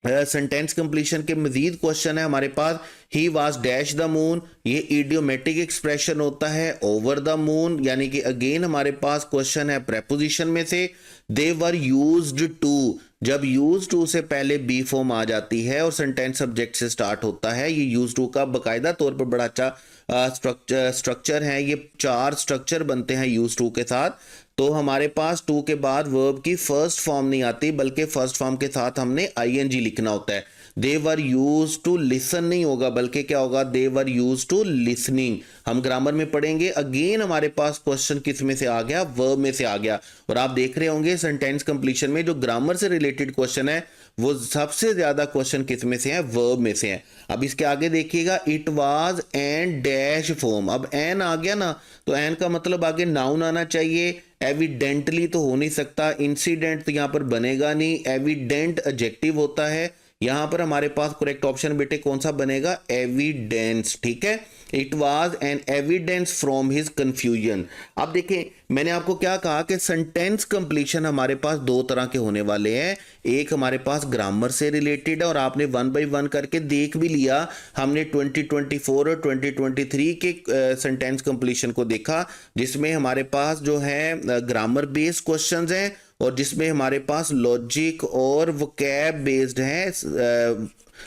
सेंटेंस कंप्लीशन के मजीद क्वेश्चन है हमारे पास, he was dash the moon, ये इडियोमेटिक एक्सप्रेशन होता है ओवर द मून, यानी कि अगेन हमारे पास क्वेश्चन है प्रेपोजिशन में से। दे वर यूज्ड टू, जब यूज टू से पहले बी फॉर्म आ जाती है और सेंटेंस सब्जेक्ट से स्टार्ट होता है, ये यूज टू का बाकायदा तौर पर बड़ा अच्छा स्ट्रक्चर है। ये चार स्ट्रक्चर बनते हैं यूज टू के साथ। तो हमारे पास टू के बाद वर्ब की फर्स्ट फॉर्म नहीं आती, बल्कि फर्स्ट फॉर्म के साथ हमने आईएनजी लिखना होता है। दे वर यूज टू लिसन नहीं होगा, बल्कि क्या होगा, दे वर यूज टू लिसनिंग। हम ग्रामर में पढ़ेंगे। अगेन हमारे पास क्वेश्चन किस में से आ गया, वर्ब में से आ गया। और आप देख रहे होंगे सेंटेंस कंप्लीशन में जो ग्रामर से रिलेटेड क्वेश्चन है वो सबसे ज्यादा क्वेश्चन किस में से है, वर्ब में से है। अब इसके आगे देखिएगा, it was an dash form. अब एन आ गया ना, तो एन का मतलब आगे नाउन आना चाहिए। एविडेंटली तो हो नहीं सकता, इंसिडेंट तो यहां पर बनेगा नहीं, एविडेंट एडजेक्टिव होता है। यहां पर हमारे पास करेक्ट ऑप्शन बेटे कौन सा बनेगा, एविडेंस। ठीक है, it was an evidence from his confusion. अब देखें, मैंने आपको क्या कहा कि सेंटेंस कंप्लीशन हमारे पास दो तरह के होने वाले हैं। एक हमारे पास ग्रामर से रिलेटेड है, और आपने वन बाय वन करके देख भी लिया। हमने 2024 और 2023 के सेंटेंस कंप्लीशन को देखा, जिसमें हमारे पास जो है ग्रामर बेस्ड क्वेश्चंस हैं, और जिसमें हमारे पास लॉजिक और वोकैब बेस्ड हैं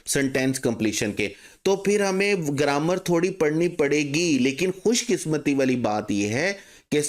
सेंटेंस कंप्लीशन के। तो फिर हमें ग्रामर थोड़ी पढ़नी पड़ेगी, लेकिन खुशकिस्मती वाली बात यह है कि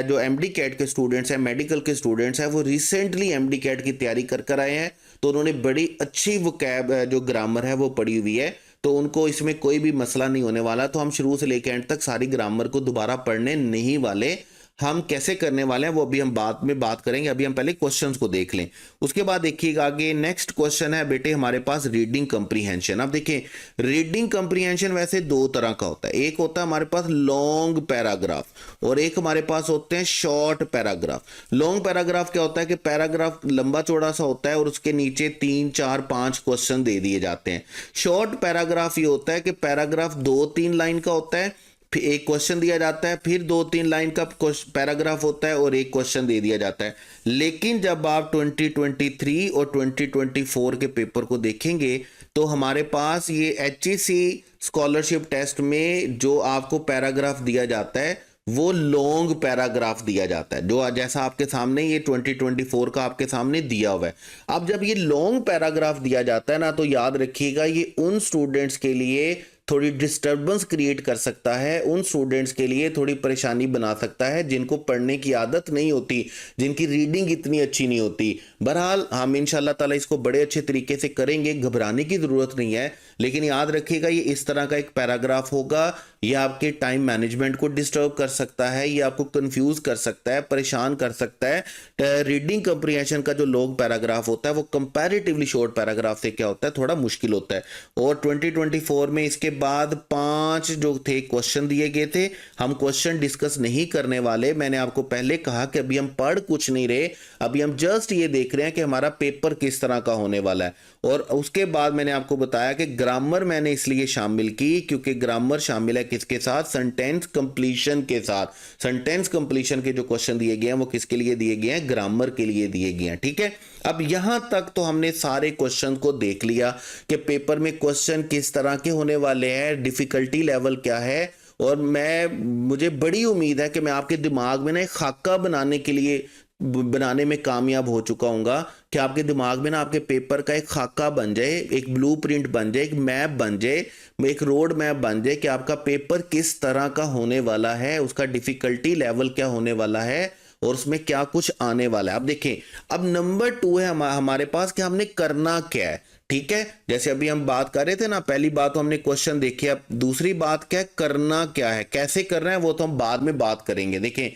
जो एमडी कैट के स्टूडेंट्स हैं, मेडिकल के स्टूडेंट्स हैं, वो रिसेंटली एमडी कैट की तैयारी कर आए हैं, तो उन्होंने बड़ी अच्छी वोकैब जो ग्रामर है वो पढ़ी हुई है, तो उनको इसमें कोई भी मसला नहीं होने वाला। तो हम शुरू से लेकर एंड तक सारी ग्रामर को दोबारा पढ़ने नहीं वाले। हम कैसे करने वाले हैं वो अभी हम बाद में बात करेंगे। अभी हम पहले क्वेश्चंस को देख लें, उसके बाद देखिएगा आगे नेक्स्ट क्वेश्चन है बेटे हमारे पास रीडिंग कंप्रीहेंशन। अब देखिए, रीडिंग कंप्रीहेंशन वैसे दो तरह का होता है। एक होता है हमारे पास लॉन्ग पैराग्राफ, और एक हमारे पास होते हैं शॉर्ट पैराग्राफ। लॉन्ग पैराग्राफ क्या होता है कि पैराग्राफ लंबा चौड़ा सा होता है और उसके नीचे 3 4 5 क्वेश्चन दे दिए जाते हैं। शॉर्ट पैराग्राफ ये होता है कि पैराग्राफ 2-3 लाइन का होता है, फिर एक क्वेश्चन दिया जाता है, फिर 2-3 लाइन का पैराग्राफ होता है और एक क्वेश्चन दे दिया जाता है। लेकिन जब आप 2023 और 2024 के पेपर को देखेंगे तो हमारे पास ये HEC स्कॉलरशिप टेस्ट में जो आपको पैराग्राफ दिया जाता है वो लॉन्ग पैराग्राफ दिया जाता है, जो जैसा आपके सामने ये 2024 का आपके सामने दिया हुआ है। अब जब ये लॉन्ग पैराग्राफ दिया जाता है ना, तो याद रखिएगा ये उन स्टूडेंट्स के लिए थोड़ी डिस्टर्बेंस क्रिएट कर सकता है, उन स्टूडेंट्स के लिए थोड़ी परेशानी बना सकता है जिनको पढ़ने की आदत नहीं होती, जिनकी रीडिंग इतनी अच्छी नहीं होती। बहरहाल हम इंशाल्लाह ताला इसको बड़े अच्छे तरीके से करेंगे, घबराने की ज़रूरत नहीं है। लेकिन याद रखिएगा ये इस तरह का एक पैराग्राफ होगा, ये आपके टाइम मैनेजमेंट को डिस्टर्ब कर सकता है, ये आपको कंफ्यूज कर सकता है, परेशान कर सकता है। रीडिंग कंप्रीहेंशन का जो लॉन्ग पैराग्राफ होता है वो कंपैरेटिवली शॉर्ट पैराग्राफ से क्या होता है, थोड़ा मुश्किल होता है। और 2024 में इसके बाद 5 जो थे क्वेश्चन दिए गए थे, हम क्वेश्चन डिस्कस नहीं करने वाले। मैंने आपको पहले कहा कि अभी हम पढ़ कुछ नहीं रहे, अभी हम जस्ट ये देख रहे हैं कि हमारा पेपर किस तरह का होने वाला है। और उसके बाद मैंने आपको बताया कि ग्रामर मैंने इसलिए शामिल की क्योंकि ग्रामर शामिल है किसके साथ, सेंटेंस कंप्लीशन के साथ। सेंटेंस कंप्लीशन के जो क्वेश्चन दिए गए हैं वो किसके लिए दिए गए हैं, ग्रामर के लिए दिए गए हैं। ठीक है, अब यहां तक तो हमने सारे क्वेश्चन को देख लिया कि पेपर में क्वेश्चन किस तरह के होने वाले हैं, डिफिकल्टी लेवल क्या है। और मुझे बड़ी उम्मीद है कि मैं आपके दिमाग में ना एक खाका बनाने में कामयाब हो चुका हूँगा कि आपके दिमाग में ना आपके पेपर का एक खाका बन जाए, एक ब्लूप्रिंट बन जाए, एक मैप बन जाए, एक रोड मैप बन जाए कि आपका पेपर किस तरह का होने वाला है, उसका डिफिकल्टी लेवल क्या होने वाला है और उसमें क्या कुछ आने वाला है। अब देखें, अब नंबर 2 है हमारे पास कि हमने करना क्या है। ठीक है, जैसे अभी हम बात कर रहे थे ना, पहली बात तो हमने क्वेश्चन देखे, अब दूसरी बात क्या है, करना क्या है, कैसे करना है वो तो हम बाद में बात करेंगे। देखें,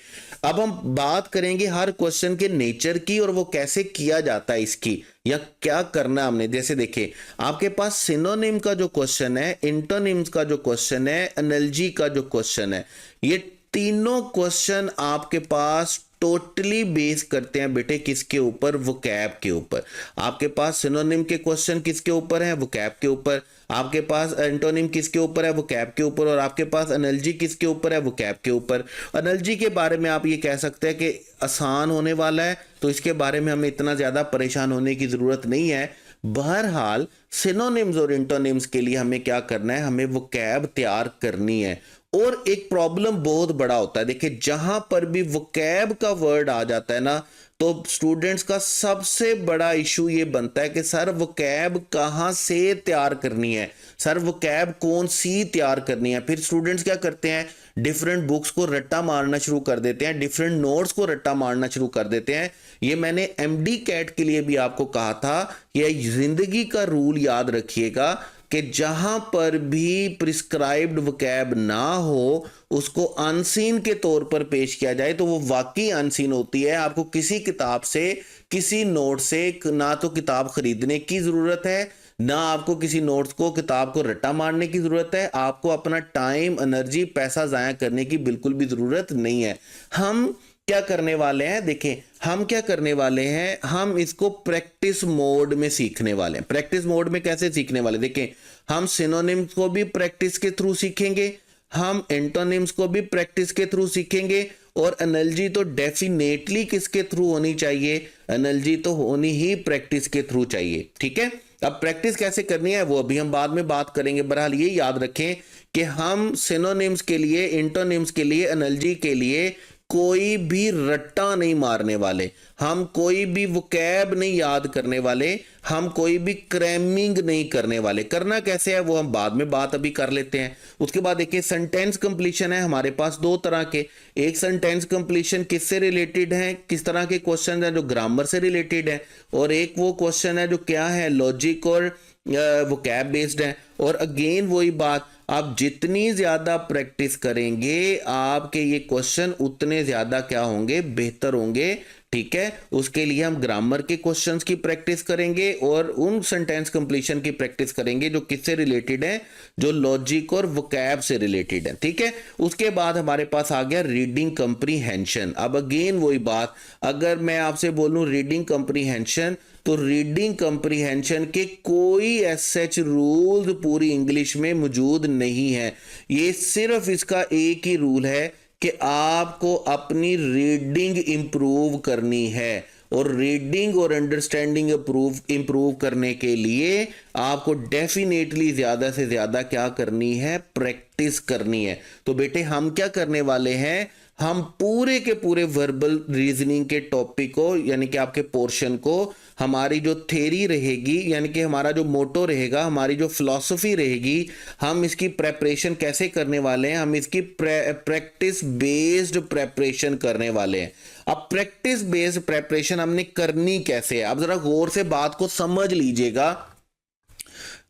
अब हम बात करेंगे हर क्वेश्चन के नेचर की और वो कैसे किया जाता है इसकी, या क्या करना है हमने। जैसे देखें, आपके पास सिनोनिम का जो क्वेश्चन है, इंटोनिम्स का जो क्वेश्चन है, एनालॉजी का जो क्वेश्चन है, ये तीनों क्वेश्चन आपके पास टोटली बेस करते हैं बेटे किसके ऊपर, वोकैब के ऊपर। आपके पास सिनोनिम के क्वेश्चन किसके ऊपर है, वोकैब के ऊपर। आपके पास एंटोनिम किसके ऊपर है, वोकैब के ऊपर। और आपके पास एनालॉजी किसके ऊपर है, वोकैब के ऊपर। एनालॉजी के बारे में आप ये कह सकते हैं कि आसान होने वाला है, तो इसके बारे में हमें इतना ज्यादा परेशान होने की जरूरत नहीं है। बहरहाल सिनोनिम्स और इंटोनिम्स के लिए हमें क्या करना है, हमें वोकैब तैयार करनी है। और एक प्रॉब्लम बहुत बड़ा होता है, देखिए जहां पर भी वोकैब का वर्ड आ जाता है ना, तो स्टूडेंट्स का सबसे बड़ा इशू ये बनता है कि सर वोकैब कहां से तैयार करनी है, सर वोकैब कौन सी तैयार करनी है। फिर स्टूडेंट्स क्या करते हैं, डिफरेंट बुक्स को रट्टा मारना शुरू कर देते हैं, डिफरेंट नोट्स को रट्टा मारना शुरू कर देते हैं। ये मैंने एमडी कैट के लिए भी आपको कहा था, यह जिंदगी का रूल याद रखिएगा कि जहां पर भी प्रिस्क्राइब्ड वोकैब ना हो उसको अनसीन के तौर पर पेश किया जाए तो वो वाकई अनसीन होती है। आपको किसी किताब से, किसी नोट से ना तो किताब खरीदने की जरूरत है, ना आपको किसी नोट्स को, किताब को रट्टा मारने की जरूरत है। आपको अपना टाइम, एनर्जी, पैसा जाया करने की बिल्कुल भी जरूरत नहीं है। हम क्या करने वाले हैं, देखें हम क्या करने वाले हैं, हम इसको प्रैक्टिस मोड में सीखने वाले हैं। प्रैक्टिस मोड में कैसे सीखने वाले, देखें हम सिनोनिम्स को भी प्रैक्टिस के थ्रू सीखेंगे, हम एंटोनिम्स को भी प्रैक्टिस के थ्रू सीखेंगे, और एनालॉजी तो डेफिनेटली किसके थ्रू होनी चाहिए, एनालॉजी तो होनी ही प्रैक्टिस के थ्रू चाहिए। ठीक है, अब प्रैक्टिस कैसे करनी है वो अभी हम बाद में बात करेंगे। बहरहाल ये याद रखें कि हम सिनोनिम्स के लिए, एंटोनिम्स के लिए, एनालॉजी के लिए कोई भी रट्टा नहीं मारने वाले, हम कोई भी वोकैब नहीं याद करने वाले, हम कोई भी क्रैमिंग नहीं करने वाले। करना कैसे है वो हम बाद में बात अभी कर लेते हैं। उसके बाद देखिए सेंटेंस कंप्लीशन है हमारे पास दो तरह के। एक सेंटेंस कंप्लीशन किससे रिलेटेड है, किस तरह के क्वेश्चन है जो ग्रामर से रिलेटेड है, और एक वो क्वेश्चन है जो क्या है, लॉजिक और वोकैब बेस्ड है। और अगेन वही बात, आप जितनी ज्यादा प्रैक्टिस करेंगे आपके ये क्वेश्चन उतने ज्यादा क्या होंगे, बेहतर होंगे। ठीक है, उसके लिए हम ग्रामर के क्वेश्चंस की प्रैक्टिस करेंगे और उन सेंटेंस कंप्लीशन की प्रैक्टिस करेंगे जो किससे रिलेटेड है, जो लॉजिक और वोकैब से रिलेटेड है। ठीक है, उसके बाद हमारे पास आ गया रीडिंग कंप्रीहेंशन। अब अगेन वही बात, अगर मैं आपसे बोलूं रीडिंग कंप्रीहेंशन, तो रीडिंग कंप्रीहेंशन के कोई एसएच रूल्स पूरी इंग्लिश में मौजूद नहीं है। ये सिर्फ इसका एक ही रूल है कि आपको अपनी रीडिंग इंप्रूव करनी है, और रीडिंग और अंडरस्टैंडिंग इंप्रूव करने के लिए आपको डेफिनेटली ज्यादा से ज्यादा क्या करनी है, प्रैक्टिस करनी है। तो बेटे हम क्या करने वाले हैं, हम पूरे के पूरे वर्बल रीजनिंग के टॉपिक को, यानी कि आपके पोर्शन को, हमारी जो थ्योरी रहेगी, यानी कि हमारा जो मोटो रहेगा, हमारी जो फिलॉसफी रहेगी, हम इसकी प्रेपरेशन कैसे करने वाले हैं, हम इसकी प्रैक्टिस बेस्ड प्रेपरेशन करने वाले हैं। अब प्रैक्टिस बेस्ड प्रेपरेशन हमने करनी कैसे है, अब जरा गौर से बात को समझ लीजिएगा।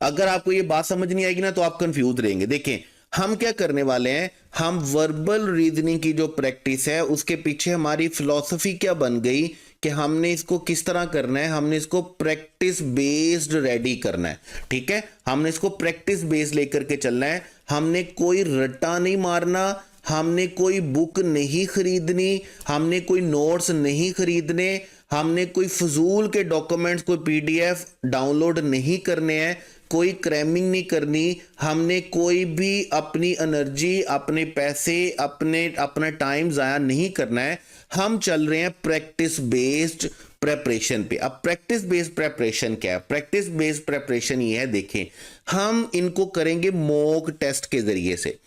अगर आपको ये बात समझ नहीं आएगी ना तो आप कंफ्यूज रहेंगे। देखें हम क्या करने वाले हैं, हम वर्बल रीजनिंग की जो प्रैक्टिस है उसके पीछे हमारी फिलॉसफी क्या बन गई कि हमने इसको किस तरह करना है, हमने इसको प्रैक्टिस बेस्ड रेडी करना है। ठीक है, हमने इसको प्रैक्टिस बेस्ड लेकर के चलना है। हमने कोई रट्टा नहीं मारना, हमने कोई बुक नहीं खरीदनी, हमने कोई नोट्स नहीं खरीदने, हमने कोई फजूल के डॉक्यूमेंट्स, कोई पीडीएफ डाउनलोड नहीं करने हैं, कोई क्रैमिंग नहीं करनी, हमने कोई भी अपनी एनर्जी, अपने पैसे, अपना टाइम जाया नहीं करना है। हम चल रहे हैं प्रैक्टिस बेस्ड प्रेपरेशन पे। अब प्रैक्टिस बेस्ड प्रेपरेशन क्या है, प्रैक्टिस बेस्ड प्रेपरेशन ये है, देखें हम इनको करेंगे मॉक टेस्ट के जरिए से।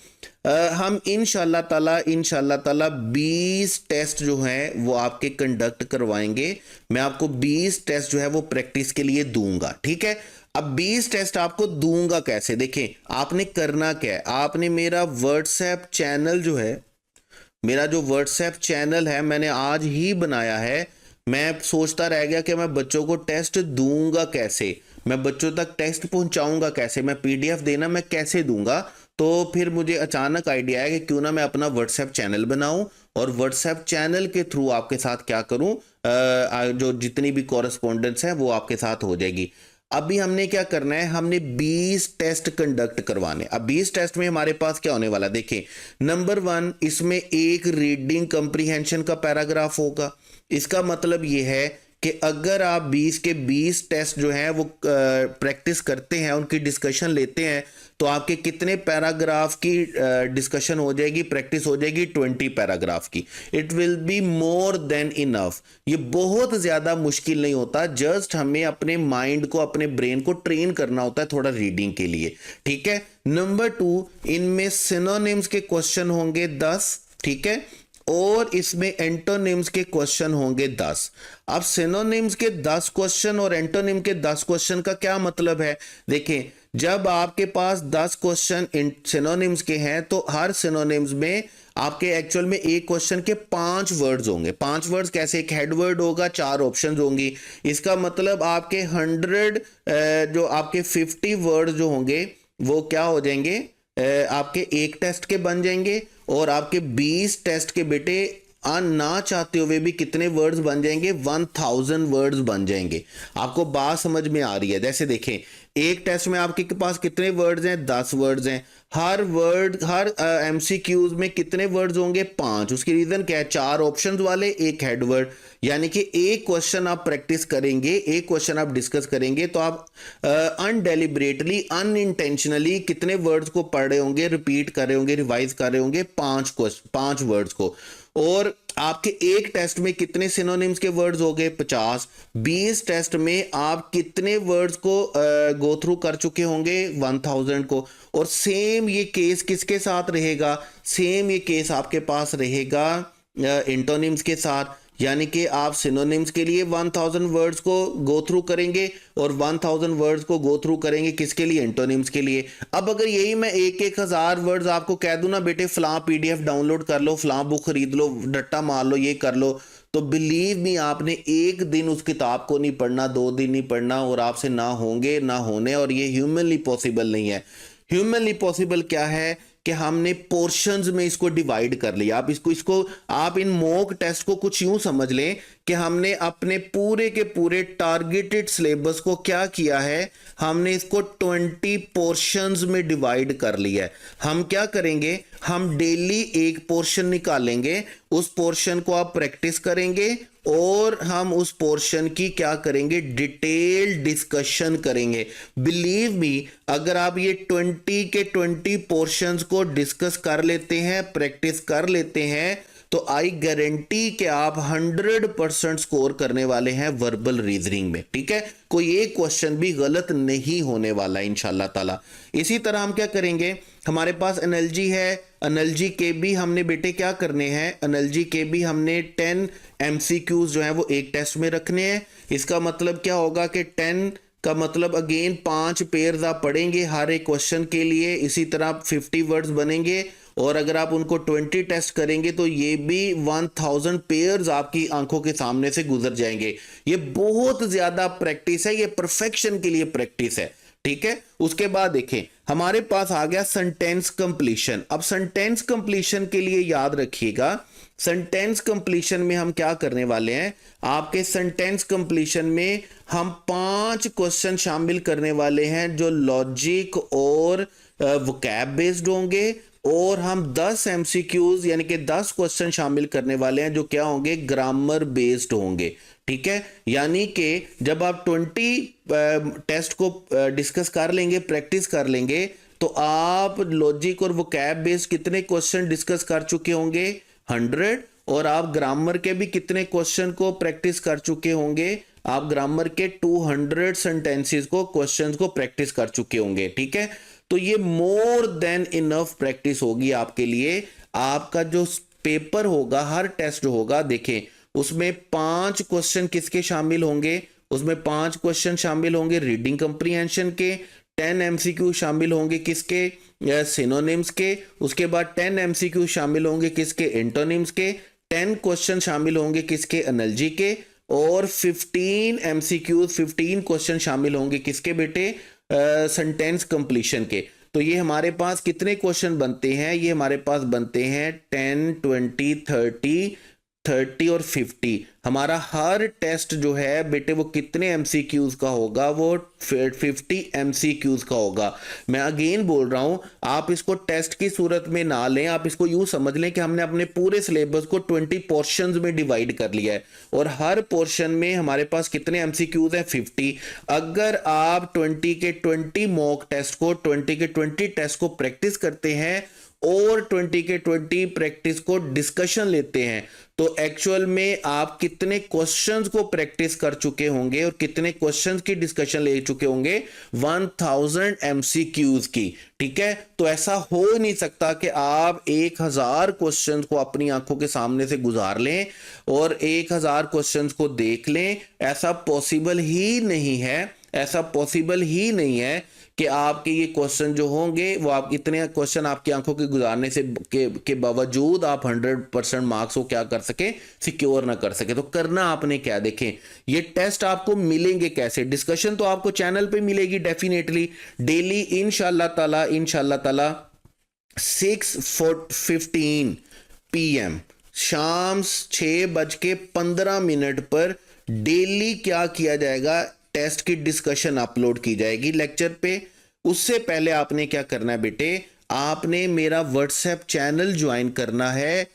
हम इंशाल्लाह ताला 20 टेस्ट जो हैं वो आपके कंडक्ट करवाएंगे। मैं आपको 20 टेस्ट जो है वो प्रैक्टिस के लिए दूंगा। ठीक है, अब 20 टेस्ट आपको दूंगा कैसे, देखें आपने करना क्या है, आपने मेरा व्हाट्सएप चैनल जो है, मेरा जो व्हाट्सएप चैनल है मैंने आज ही बनाया है। मैं सोचता रह गया कि मैं बच्चों को टेस्ट दूंगा कैसे, मैं बच्चों तक टेस्ट पहुंचाऊंगा कैसे, मैं पीडीएफ देना मैं कैसे दूंगा। तो फिर मुझे अचानक आइडिया आया कि क्यों ना मैं अपना व्हाट्सएप चैनल बनाऊं और व्हाट्सएप चैनल के थ्रू आपके साथ क्या करूं, जो जितनी भी कॉरेस्पॉन्डेंस है वो आपके साथ हो जाएगी। अभी हमने क्या करना है, हमने 20 टेस्ट कंडक्ट करवाने। अब 20 टेस्ट में हमारे पास क्या होने वाला, देखें नंबर 1 इसमें एक रीडिंग कंप्रीहेंशन का पैराग्राफ होगा। इसका मतलब ये है कि अगर आप 20 के 20 टेस्ट जो हैं वो प्रैक्टिस करते हैं, उनकी डिस्कशन लेते हैं, तो आपके कितने पैराग्राफ की डिस्कशन हो जाएगी, प्रैक्टिस हो जाएगी, 20 पैराग्राफ की। It will be more than enough. ये बहुत ज्यादा मुश्किल नहीं होता, जस्ट हमें अपने माइंड को, अपने ब्रेन को ट्रेन करना होता है थोड़ा रीडिंग के लिए। ठीक है, नंबर 2 इनमें सिनोनिम्स के क्वेश्चन होंगे 10। ठीक है, और इसमें एंटोनिम्स के क्वेश्चन होंगे 10। अब सिनोनिम्स के 10 क्वेश्चन और एंटोनिम के 10 क्वेश्चन का क्या मतलब है, देखें जब आपके पास 10 क्वेश्चन सिनोनिम्स के हैं तो हर सिनोनिम्स में आपके एक्चुअल में एक क्वेश्चन के 5 वर्ड्स होंगे। 5 वर्ड्स कैसे? एक हेड वर्ड होगा, 4 ऑप्शंस होंगी। इसका मतलब आपके 100 जो आपके 50 वर्ड जो होंगे वो क्या हो जाएंगे, आपके एक टेस्ट के बन जाएंगे। और आपके 20 टेस्ट के बेटे ना चाहते हुए भी कितने वर्ड्स बन जाएंगे? 1000 वर्ड्स बन जाएंगे। आपको बात समझ में आ रही है? जैसे देखें, एक टेस्ट में आपके पास कितने वर्ड्स हैं? 10 वर्ड्स हैं। हर वर्ड, हर एमसीक्यूज में कितने वर्ड्स होंगे? 5। उसकी रीजन क्या है? 4 ऑप्शंस वाले, एक हेड वर्ड। यानी कि एक क्वेश्चन आप प्रैक्टिस करेंगे, एक क्वेश्चन आप डिस्कस करेंगे तो आप अनडेलिबरेटली, अनइंटेंशनली कितने वर्ड्स को पढ़ रहे होंगे, रिपीट कर रहे होंगे, रिवाइज कर रहे होंगे? 5 वर्ड्स को। और आपके एक टेस्ट में कितने सिनोनिम्स के वर्ड्स हो गए? 50। 20 टेस्ट में आप कितने वर्ड्स को गो थ्रू कर चुके होंगे? 1000 को। और सेम ये केस किसके साथ रहेगा? सेम ये केस आपके पास रहेगा इंटोनिम्स के साथ। यानी कि आप सिनोनिम्स के लिए 1000 वर्ड्स को गो थ्रू करेंगे और 1000 वर्ड्स को गो थ्रू करेंगे किसके लिए? एंटोनिम्स के लिए। अब अगर यही मैं एक हजार वर्ड्स आपको कह दूं ना, बेटे फलां पीडीएफ डाउनलोड कर लो, फलां बुक खरीद लो, डट्टा मार लो, ये कर लो, तो बिलीव मी आपने एक दिन उस किताब को नहीं पढ़ना, 2 दिन नहीं पढ़ना, और आपसे ना होंगे ना होने। और ये ह्यूमनली पॉसिबल नहीं है। ह्यूमनली पॉसिबल क्या है कि हमने पोर्शंस में इसको डिवाइड कर लिया। आप इसको आप इन मॉक टेस्ट को कुछ यूं समझ लें कि हमने अपने पूरे के पूरे टारगेटेड सिलेबस को क्या किया है, हमने इसको 20 पोर्शंस में डिवाइड कर लिया है। हम क्या करेंगे? हम डेली एक पोर्शन निकालेंगे, उस पोर्शन को आप प्रैक्टिस करेंगे और हम उस पोर्शन की क्या करेंगे? डिटेल डिस्कशन करेंगे। बिलीव मी, अगर आप ये 20 के 20 पोर्शंस को डिस्कस कर लेते हैं, प्रैक्टिस कर लेते हैं, तो आई गारंटी कि आप 100% स्कोर करने वाले हैं वर्बल रीजनिंग में। ठीक है, कोई एक क्वेश्चन भी गलत नहीं होने वाला इंशाल्लाह ताला। इसी तरह हम क्या करेंगे? हमारे पास एनएलजी है, एनएलजी के भी हमने बेटे क्या करने हैं? एनएलजी के भी हमने 10 एमसीक्यूज जो है वो एक टेस्ट में रखने हैं। इसका मतलब क्या होगा कि 10 का मतलब अगेन 5 पेयर्स आप पढ़ेंगे हर एक क्वेश्चन के लिए। इसी तरह 50 वर्ड्स बनेंगे और अगर आप उनको 20 टेस्ट करेंगे तो ये भी 1000 पेयर्स आपकी आंखों के सामने से गुजर जाएंगे। ये बहुत ज्यादा प्रैक्टिस है, ये परफेक्शन के लिए प्रैक्टिस है। ठीक है, उसके बाद देखें हमारे पास आ गया सेंटेंस कंप्लीशन। अब सेंटेंस कंप्लीशन के लिए याद रखिएगा, सेंटेंस कंप्लीशन में हम क्या करने वाले हैं? आपके सेंटेंस कंप्लीशन में हम 5 क्वेश्चन शामिल करने वाले हैं जो लॉजिक और वोकैब बेस्ड होंगे, और हम 10 एमसीक्यूज यानी कि 10 क्वेश्चन शामिल करने वाले हैं जो क्या होंगे? ग्रामर बेस्ड होंगे। ठीक है, यानी कि जब आप 20 टेस्ट को डिस्कस कर लेंगे, प्रैक्टिस कर लेंगे, तो आप लॉजिक और वोकैब बेस्ड कितने क्वेश्चन डिस्कस कर चुके होंगे? 100। और आप ग्रामर के भी कितने क्वेश्चन को प्रैक्टिस कर चुके होंगे? आप ग्रामर के 200 सेंटेंसेस को, क्वेश्चंस को प्रैक्टिस कर चुके होंगे। ठीक है, तो ये मोर देन इनफ प्रैक्टिस होगी आपके लिए। आपका जो पेपर होगा, हर टेस्ट होगा, देखें उसमें 5 क्वेश्चन किसके शामिल होंगे? उसमें 5 क्वेश्चन शामिल होंगे रीडिंग कंप्रीहेंशन के, 10 एमसीक्यू शामिल होंगे किसके? सिनोनिम्स के। उसके बाद 10 एमसीक्यू शामिल होंगे किसके? एंटोनिम्स के। 10 क्वेश्चन शामिल होंगे किसके? एनएलजी के। और 15 एमसीक्यूज, 15 क्वेश्चन शामिल होंगे किसके बेटे? सेंटेंस कंप्लीशन के। तो ये हमारे पास कितने क्वेश्चन बनते हैं? ये हमारे पास बनते हैं 10, 20, 30 और 50। हमारा हर टेस्ट जो है बेटे वो कितने एमसीक्यूज का होगा? वो 50 एमसीक्यूज का होगा। मैं अगेन बोल रहा हूं, आप इसको टेस्ट की सूरत में ना लें, आप इसको यूं समझ लें कि हमने अपने पूरे सिलेबस को 20 पोर्शंस में डिवाइड कर लिया है और हर पोर्शन में हमारे पास कितने एमसीक्यूज हैं? 50। अगर आप 20 के 20 मॉक टेस्ट को, 20 के 20 टेस्ट को प्रैक्टिस करते हैं और 20 के 20 प्रैक्टिस को डिस्कशन लेते हैं, तो एक्चुअल में आप कितने क्वेश्चंस को प्रैक्टिस कर चुके होंगे और कितने क्वेश्चंस की डिस्कशन ले चुके होंगे? 1000 एमसीक्यूज की। ठीक है, तो ऐसा हो ही नहीं सकता कि आप 1000 क्वेश्चंस को अपनी आंखों के सामने से गुजार लें और 1000 क्वेश्चंस को देख लें। ऐसा पॉसिबल ही नहीं है, ऐसा पॉसिबल ही नहीं है, कि आपके ये क्वेश्चन जो होंगे वो आप इतने क्वेश्चन आपकी आंखों के गुजारने से के बावजूद आप 100% मार्क्स को क्या कर सके, सिक्योर ना कर सके। तो करना आपने क्या, देखें ये टेस्ट आपको मिलेंगे कैसे, डिस्कशन तो आपको चैनल पे मिलेगी डेफिनेटली डेली इंशाल्लाह ताला 6:15 PM शाम 6:15 पर डेली क्या किया जाएगा, टेस्ट की डिस्कशन अपलोड की जाएगी लेक्चर पे। उससे पहले आपने क्या करना है बेटे, आपने मेरा व्हाट्सएप चैनल ज्वाइन करना है।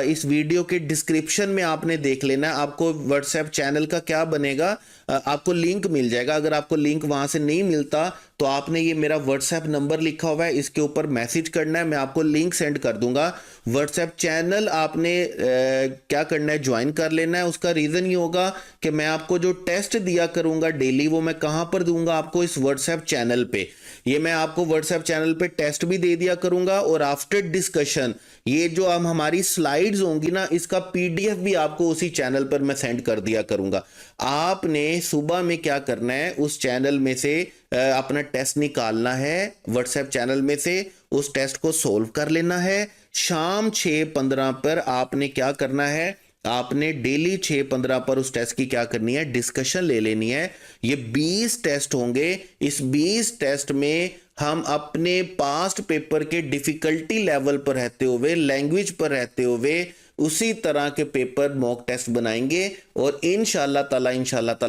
इस वीडियो के डिस्क्रिप्शन में आपने देख लेना, आपको व्हाट्सएप चैनल का क्या बनेगा, आपको लिंक मिल जाएगा। अगर आपको लिंक वहां से नहीं मिलता तो आपने ये मेरा व्हाट्सएप नंबर लिखा हुआ है, इसके ऊपर मैसेज करना है, मैं आपको लिंक सेंड कर दूंगा। व्हाट्सएप चैनल आपने क्या करना है, ज्वाइन कर लेना है। उसका रीज़न ये होगा कि मैं आपको जो टेस्ट दिया करूंगा डेली वो मैं कहां पर दूंगा, आपको इस व्हाट्सएप चैनल पे। ये मैं आपको व्हाट्सएप चैनल पे टेस्ट भी दे दिया करूंगा और आफ्टर डिस्कशन ये जो हम हमारी स्लाइड्स होंगी ना, इसका PDF भी आपको उसी चैनल पर मैं सेंड कर दिया करूंगा। आपने सुबह में क्या करना है, उस चैनल में से अपना टेस्ट निकालना है, व्हाट्सएप चैनल में से उस टेस्ट को सोल्व कर लेना है। शाम 6:15 पर आपने क्या करना है, आपने डेली 6:15 पर उस टेस्ट की क्या करनी है, डिस्कशन ले लेनी है। ये 20 टेस्ट होंगे। इस 20 टेस्ट में हम अपने पास्ट पेपर के डिफिकल्टी लेवल पर रहते हुए, लैंग्वेज पर रहते हुए उसी तरह के पेपर मॉक टेस्ट बनाएंगे। और इंशाल्लाह ताला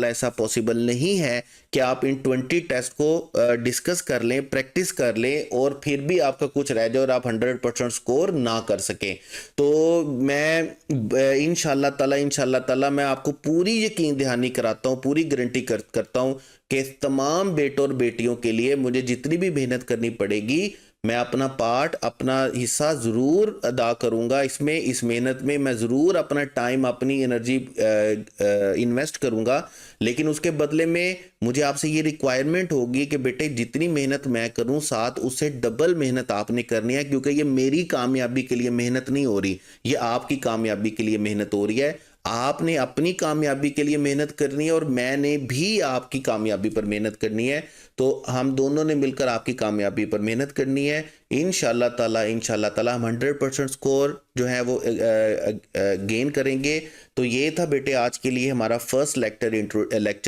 ऐसा पॉसिबल नहीं है कि आप इन 20 टेस्ट को डिस्कस कर लें, प्रैक्टिस कर लें और फिर भी आपका कुछ रह जाए और आप 100% स्कोर ना कर सकें। तो मैं इंशाल्लाह ताला मैं आपको पूरी यकीन दहानी कराता हूँ, पूरी गारंटी करता हूँ कि तमाम बेटों और बेटियों के लिए मुझे जितनी भी मेहनत करनी पड़ेगी, मैं अपना पार्ट, अपना हिस्सा ज़रूर अदा करूँगा। इसमें, इस मेहनत में मैं ज़रूर अपना टाइम, अपनी एनर्जी इन्वेस्ट करूँगा। लेकिन उसके बदले में मुझे आपसे ये रिक्वायरमेंट होगी कि बेटे जितनी मेहनत मैं करूँ साथ उससे डबल मेहनत आपने करनी है, क्योंकि ये मेरी कामयाबी के लिए मेहनत नहीं हो रही, ये आपकी कामयाबी के लिए मेहनत हो रही है। आपने अपनी कामयाबी के लिए मेहनत करनी है और मैंने भी आपकी कामयाबी पर मेहनत करनी है। तो हम दोनों ने मिलकर आपकी कामयाबी पर मेहनत करनी है। इंशाल्लाह ताला हम 100% स्कोर जो है वो गेन करेंगे। तो ये था बेटे आज के लिए हमारा फर्स्ट लेक्चर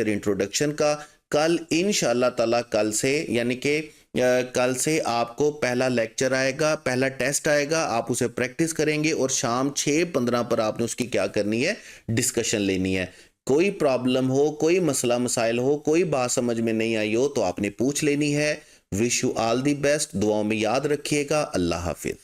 इंट्रोडक्शन का। कल इंशाल्लाह ताला कल से यानी कि कल से आपको पहला लेक्चर आएगा, पहला टेस्ट आएगा, आप उसे प्रैक्टिस करेंगे और शाम 6:15 पर आपने उसकी क्या करनी है, डिस्कशन लेनी है। कोई प्रॉब्लम हो, कोई मसला मसाइल हो, कोई बात समझ में नहीं आई हो तो आपने पूछ लेनी है। Wish you all the best, दुआओं में याद रखिएगा। अल्लाह हाफिज।